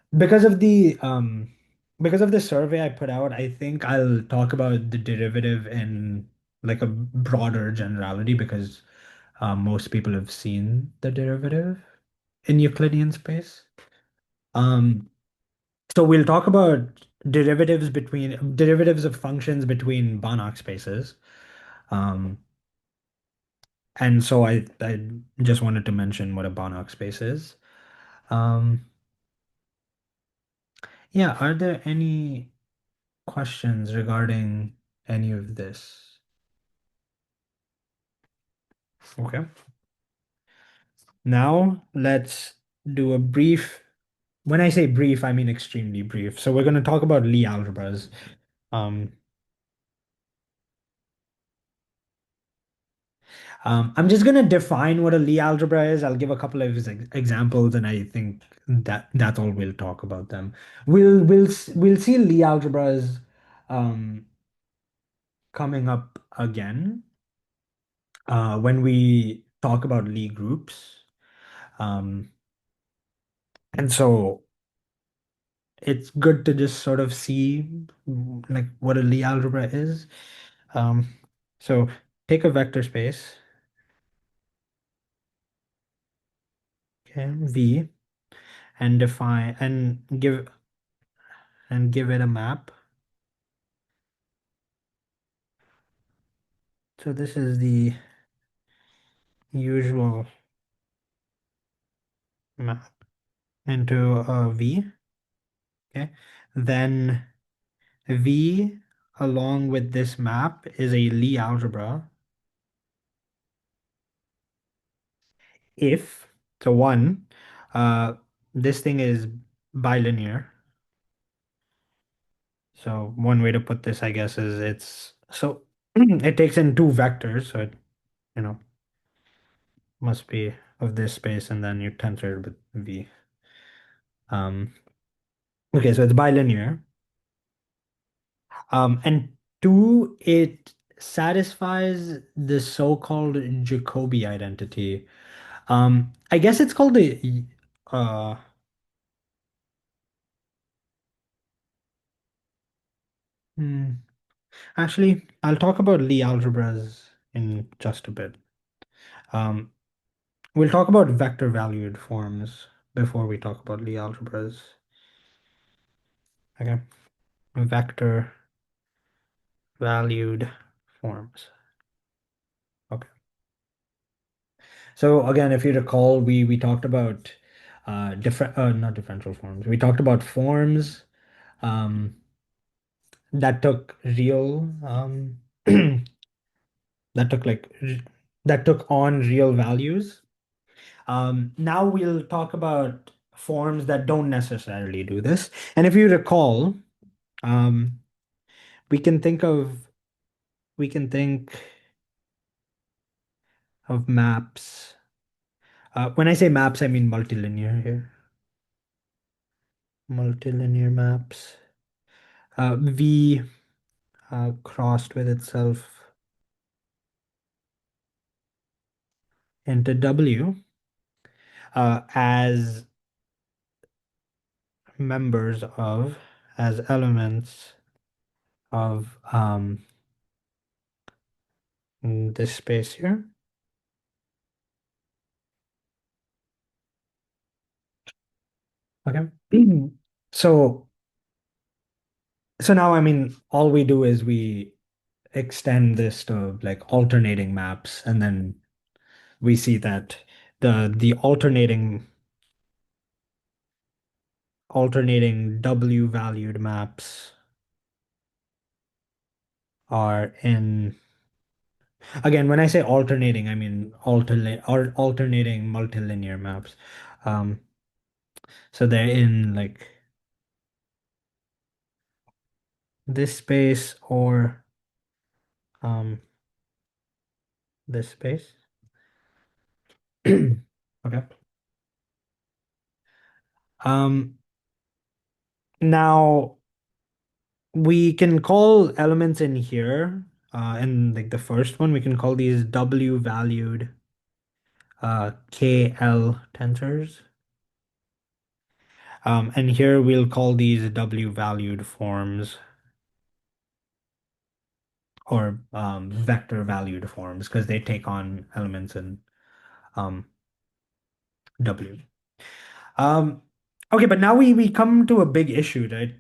because of the survey I put out, I think I'll talk about the derivative in like a broader generality because most people have seen the derivative in Euclidean space. Um, so we'll talk about derivatives of functions between Banach spaces. Um, and so I just wanted to mention what a Banach space is. Um, yeah, are there any questions regarding any of this? Okay. Now let's do a brief. When I say brief, I mean extremely brief. So we're going to talk about Lie algebras. Um, I'm just gonna define what a Lie algebra is. I'll give a couple of examples, and I think that's all we'll talk about them. We'll see Lie algebras um, coming up again when we talk about Lie groups. Um, and so it's good to just sort of see like what a Lie algebra is. Um, so take a vector space, okay, V, and define and give it a map. So this is the usual map into a V. Okay. Then V along with this map is a Lie algebra if, so one, uh, this thing is bilinear. So one way to put this, I guess, is it's so it takes in two vectors, so it, you know, must be of this space, and then you tensor it with V. Um, okay, so it's bilinear. And two, it satisfies the so-called Jacobi identity. I guess it's called the hmm, actually, I'll talk about Lie algebras in just a bit. Um, we'll talk about vector valued forms before we talk about Lie algebras. Okay, vector valued forms. Okay. So again, if you recall, we talked about different not differential forms. We talked about forms um, that took real that took like that took on real values. Now we'll talk about forms that don't necessarily do this. And if you recall, um, we can think of we can think of maps. When I say maps, I mean multilinear here. Multilinear maps. V crossed with itself into W as members of, as elements of this space here. Okay. So, so now, I mean, all we do is we extend this to like alternating maps, and then we see that the alternating W valued maps are in, again, when I say alternating, I mean alternating multilinear maps. Um, so they're in like this space or um this space. Okay. Um, now we can call elements in here, in like the first one, we can call these W valued KL tensors. And here we'll call these W valued forms or vector valued forms because they take on elements in um, W. Um, okay, but now we come to a big issue, right?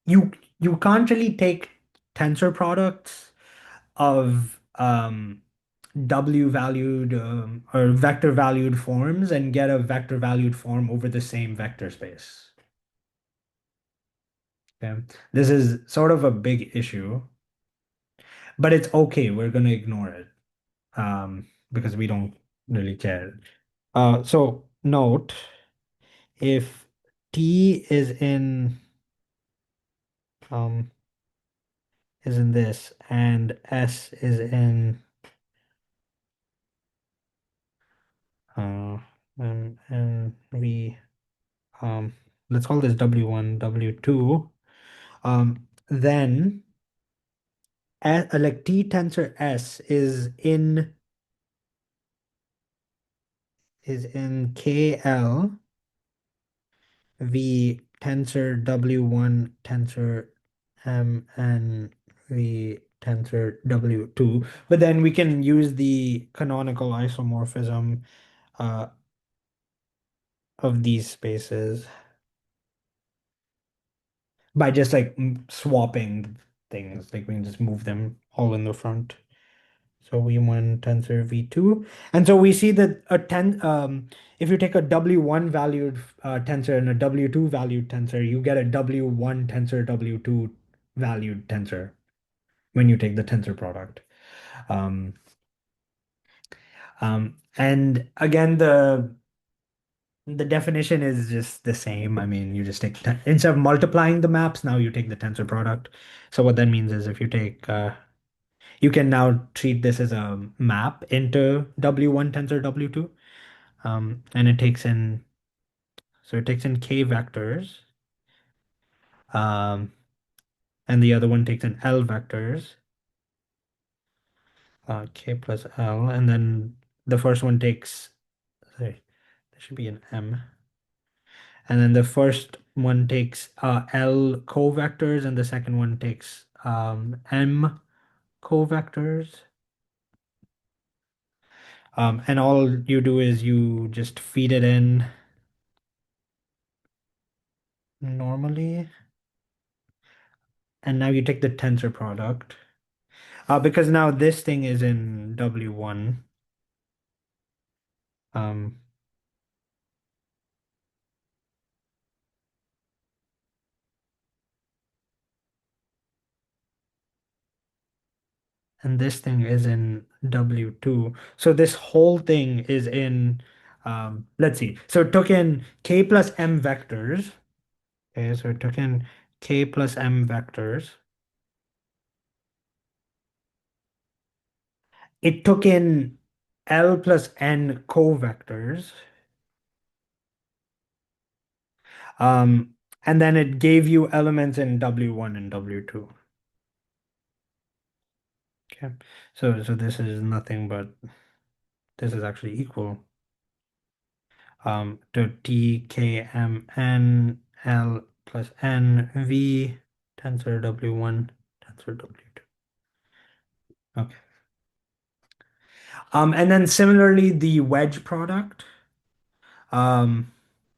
You you can't really take tensor products of W valued or vector valued forms and get a vector valued form over the same vector space. Okay, this is sort of a big issue, but it's okay. We're gonna ignore it because we don't really care. So note if T um is in this and S is in Uh, and we um let's call this W1, W2. Then like T tensor S is in KL V tensor W1 tensor and V tensor W2. But then we can use the canonical isomorphism uh, of these spaces by just like swapping things. Like we can just move them all in the front. So V1 tensor V2. And so we see that if you take a W1 valued tensor and a W2 valued tensor, you get a W1 tensor W2 valued tensor when you take the tensor product. Um, and again, the definition is just the same. I mean, you just take instead of multiplying the maps, now you take the tensor product. So what that means is if you take you can now treat this as a map into W1 tensor W2. And it takes in k vectors, um, and the other one takes in L vectors, k plus L, and then the first one takes, sorry, there should be an M, and then the first one takes L covectors, and the second one takes M covectors. And all you do is you just feed it in normally, and now you take the tensor product. Because now this thing is in W1. Um, and this thing is in W2. So this whole thing is in, let's see. So it took in K plus M vectors. Okay, so it took in K plus M vectors. It took in L plus N covectors. Um, and then it gave you elements in W1 and W2. Okay. So this is nothing but this is actually equal to T K M N L plus N V tensor W1 tensor W2. Okay. And then similarly, um,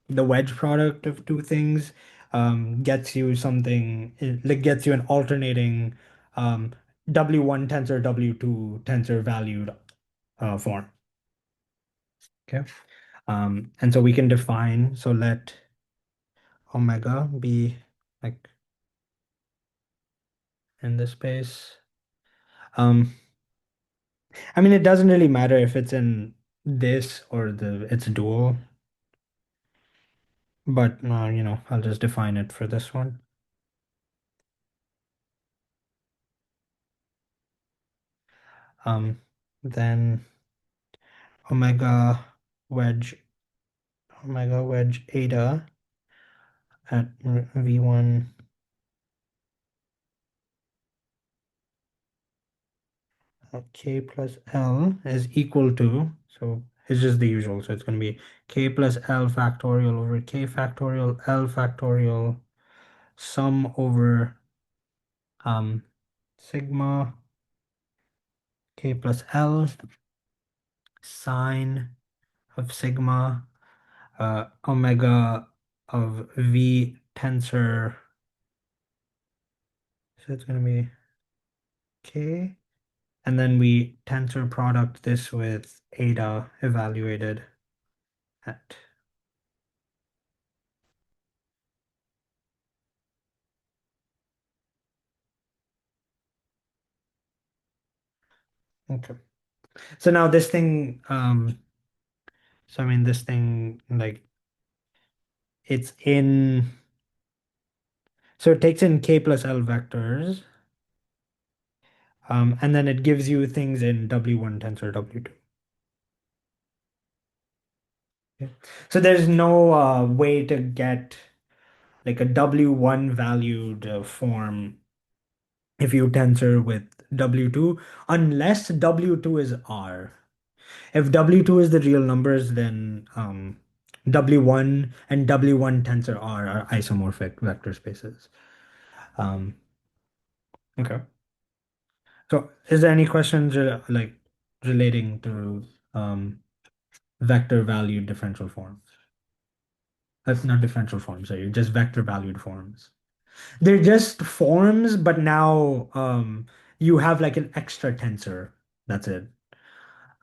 the wedge product of two things, gets you something, like gets you an alternating, um, W1 tensor W2 tensor valued, form. Okay. And so we can define, so let omega be like in this space. Um, I mean, it doesn't really matter if it's in this or it's dual, but I'll just define it for this one. Um, then omega wedge eta at V1 K plus L is equal to, so it's just the usual. So it's going to be K plus L factorial over K factorial L factorial sum over um sigma K plus L sine of sigma omega of V tensor. So it's going to be K. And then we tensor product this with eta evaluated at. Okay. So now this thing, so I mean this thing like it's in, so it takes in K plus L vectors, and then it gives you things in W1 tensor W2. Okay. So there's no way to get like a W1 valued form if you tensor with W2, unless W2 is R. If W2 is the real numbers, then W1 and W1 tensor R are isomorphic vector spaces. Um, okay. So is there any questions like relating to um, vector valued differential forms? That's not differential forms, sorry, just vector valued forms. They're just forms, but now you have like an extra tensor. That's it.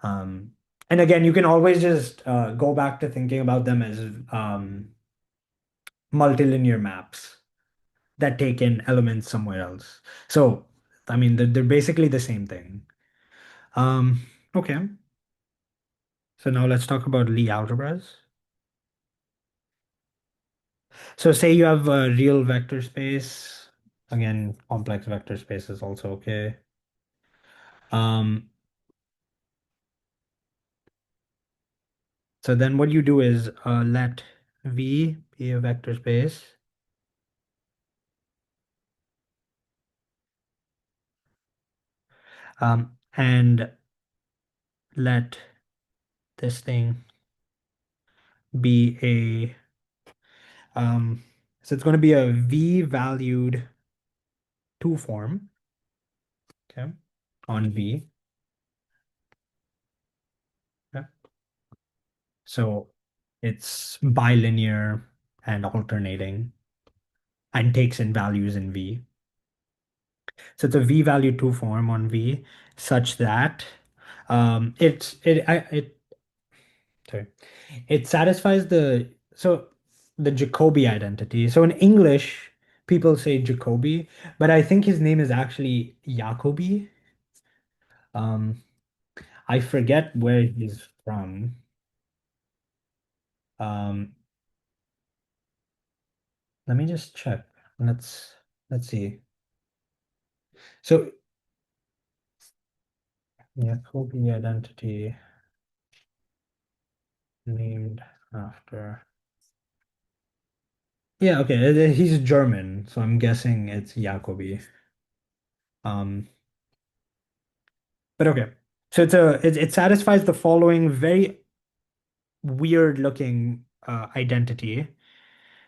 Um, and again, you can always just go back to thinking about them as multilinear maps that take in elements somewhere else. So, I mean, they're basically the same thing. Um, okay. So now let's talk about Lie algebras. So say you have a real vector space. Again, complex vector space is also okay. Um, so then what you do is let V be a vector space. And let this thing be a so it's going to be a V valued two form, okay, on V. Okay. So it's bilinear and alternating and takes in values in V. So it's a V value two form on V such that it sorry, it satisfies the Jacobi identity. So in English, people say Jacobi, but I think his name is actually Jacobi. Um, I forget where he's from. Um, let me just check. Let's see. So Jacobi identity named after. Yeah, okay. He's German, so I'm guessing it's Jacobi. Um, but okay. So it satisfies the following very weird looking identity.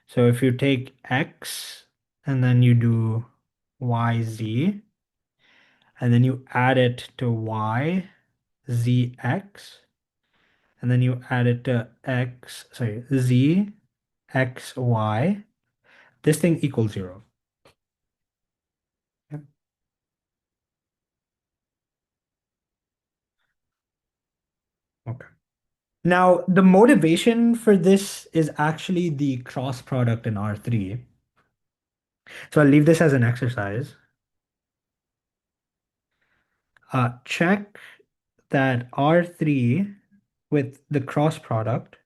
So if you take X and then you do YZ and then you add it to Y, ZX, and then you add it to Z, X, Y, this thing equals zero. Yep. Okay. Now, the motivation for this is actually the cross product in R3. So I'll leave this as an exercise. Check that R3 with the cross product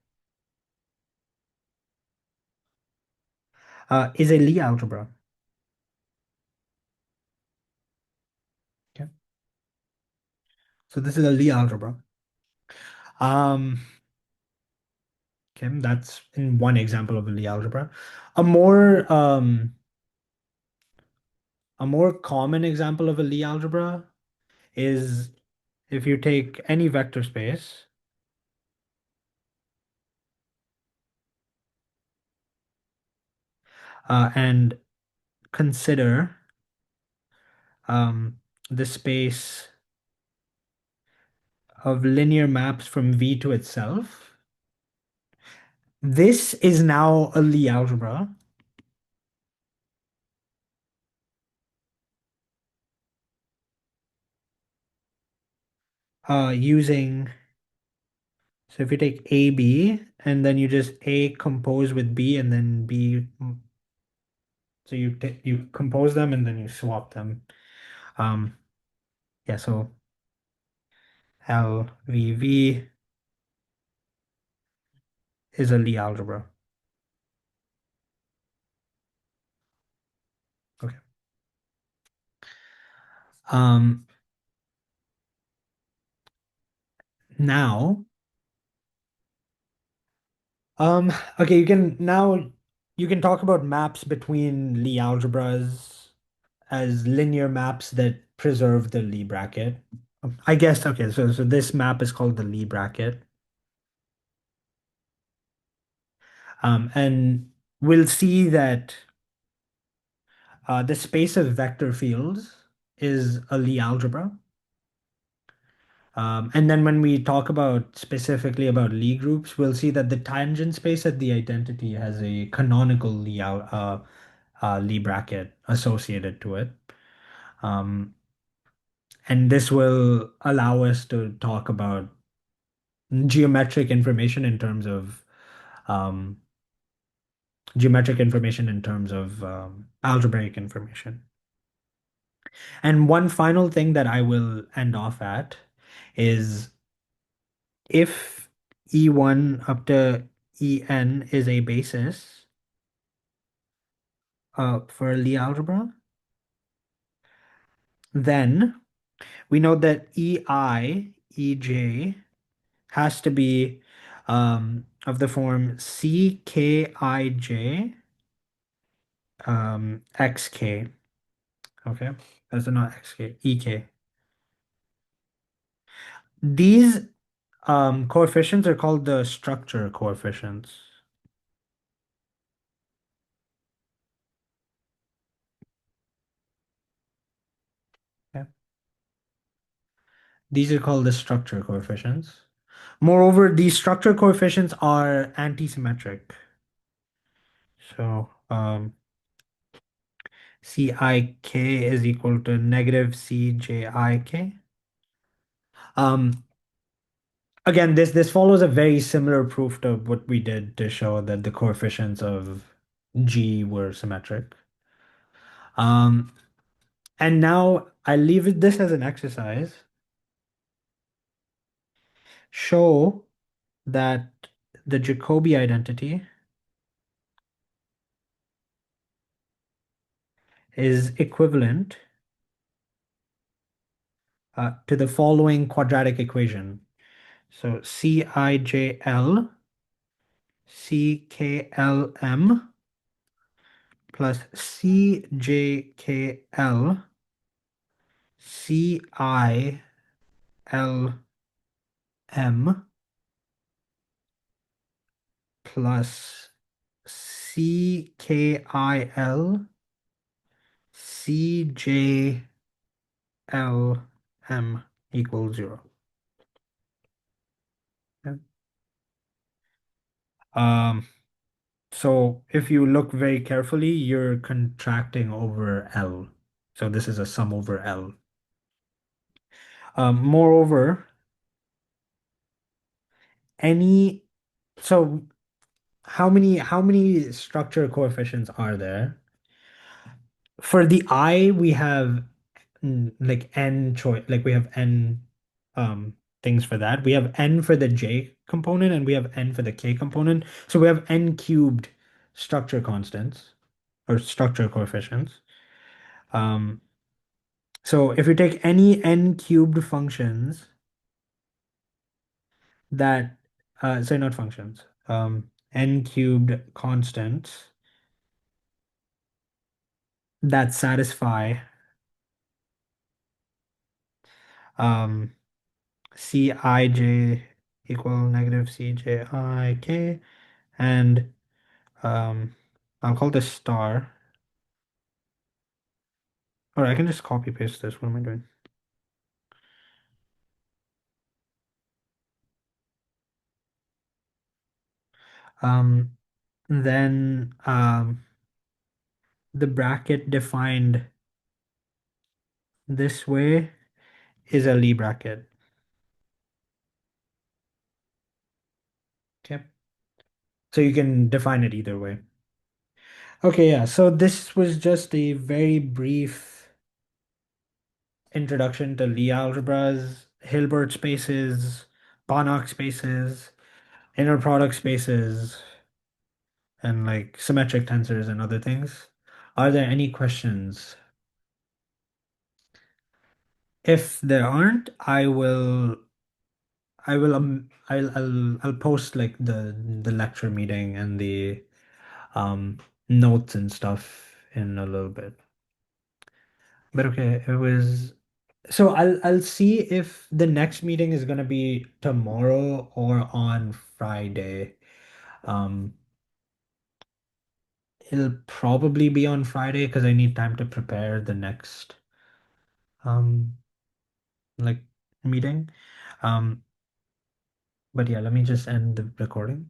is a Lie algebra. Okay. So this is a Lie algebra. Um, okay, that's in one example of a Lie algebra. A more um, a more common example of a Lie algebra is if you take any vector space and consider um, the space of linear maps from V to itself. This is now a Lie algebra using, so if you take AB and then you just A compose with B and then B, so you compose them and then you swap them. Um, yeah, so LVV is a Lie algebra. Okay. Um, Now Um, okay, you can talk about maps between Lie algebras as linear maps that preserve the Lie bracket. I guess okay, so this map is called the Lie bracket. And we'll see that the space of vector fields is a Lie algebra. And then when we talk about specifically about Lie groups, we'll see that the tangent space at the identity has a canonical Lie bracket associated to it. Um, and this will allow us to talk about geometric information in terms of um, algebraic information. And one final thing that I will end off at is if E1 up to En is a basis for Lie algebra, then we know that Ei, Ej has to be of the form Ckij xk. Okay, that's not xk, ek. These coefficients are called the structure coefficients. Okay. These are called the structure coefficients. Moreover, these structure coefficients are anti-symmetric. So Cik is equal to negative Cjik. Um, Again, this follows a very similar proof to what we did to show that the coefficients of G were symmetric. Um, and now I leave this as an exercise. Show that the Jacobi identity is equivalent to the following quadratic equation. So Cijl CKLM plus CJKL CILM plus CKIL CJLM equals 0. Okay. Um, so if you look very carefully, you're contracting over L. So this is a sum over L. Moreover, any so how many structure coefficients are there? For the I, we have like n choice, like we have n things for that. We have n for the j component and we have n for the k component. So we have n cubed structure constants or structure coefficients. Um, so if you take any n cubed functions that sorry, not functions, n cubed constants that satisfy um Cij equal negative Cjik, and um I'll call this star, or I can just copy paste this. What am I doing? Um then the bracket defined this way is a Lie bracket. Okay. So you can define it either way. Okay, yeah. So this was just a very brief introduction to Lie algebras, Hilbert spaces, Banach spaces, inner product spaces, and like symmetric tensors and other things. Are there any questions? If there aren't, I will I'll post like the lecture meeting and the um notes and stuff in a little bit. But okay, it was so I'll see if the next meeting is gonna be tomorrow or on Friday. Um it'll probably be on Friday because I need time to prepare the next um like meeting. Um but yeah, let me just end the recording.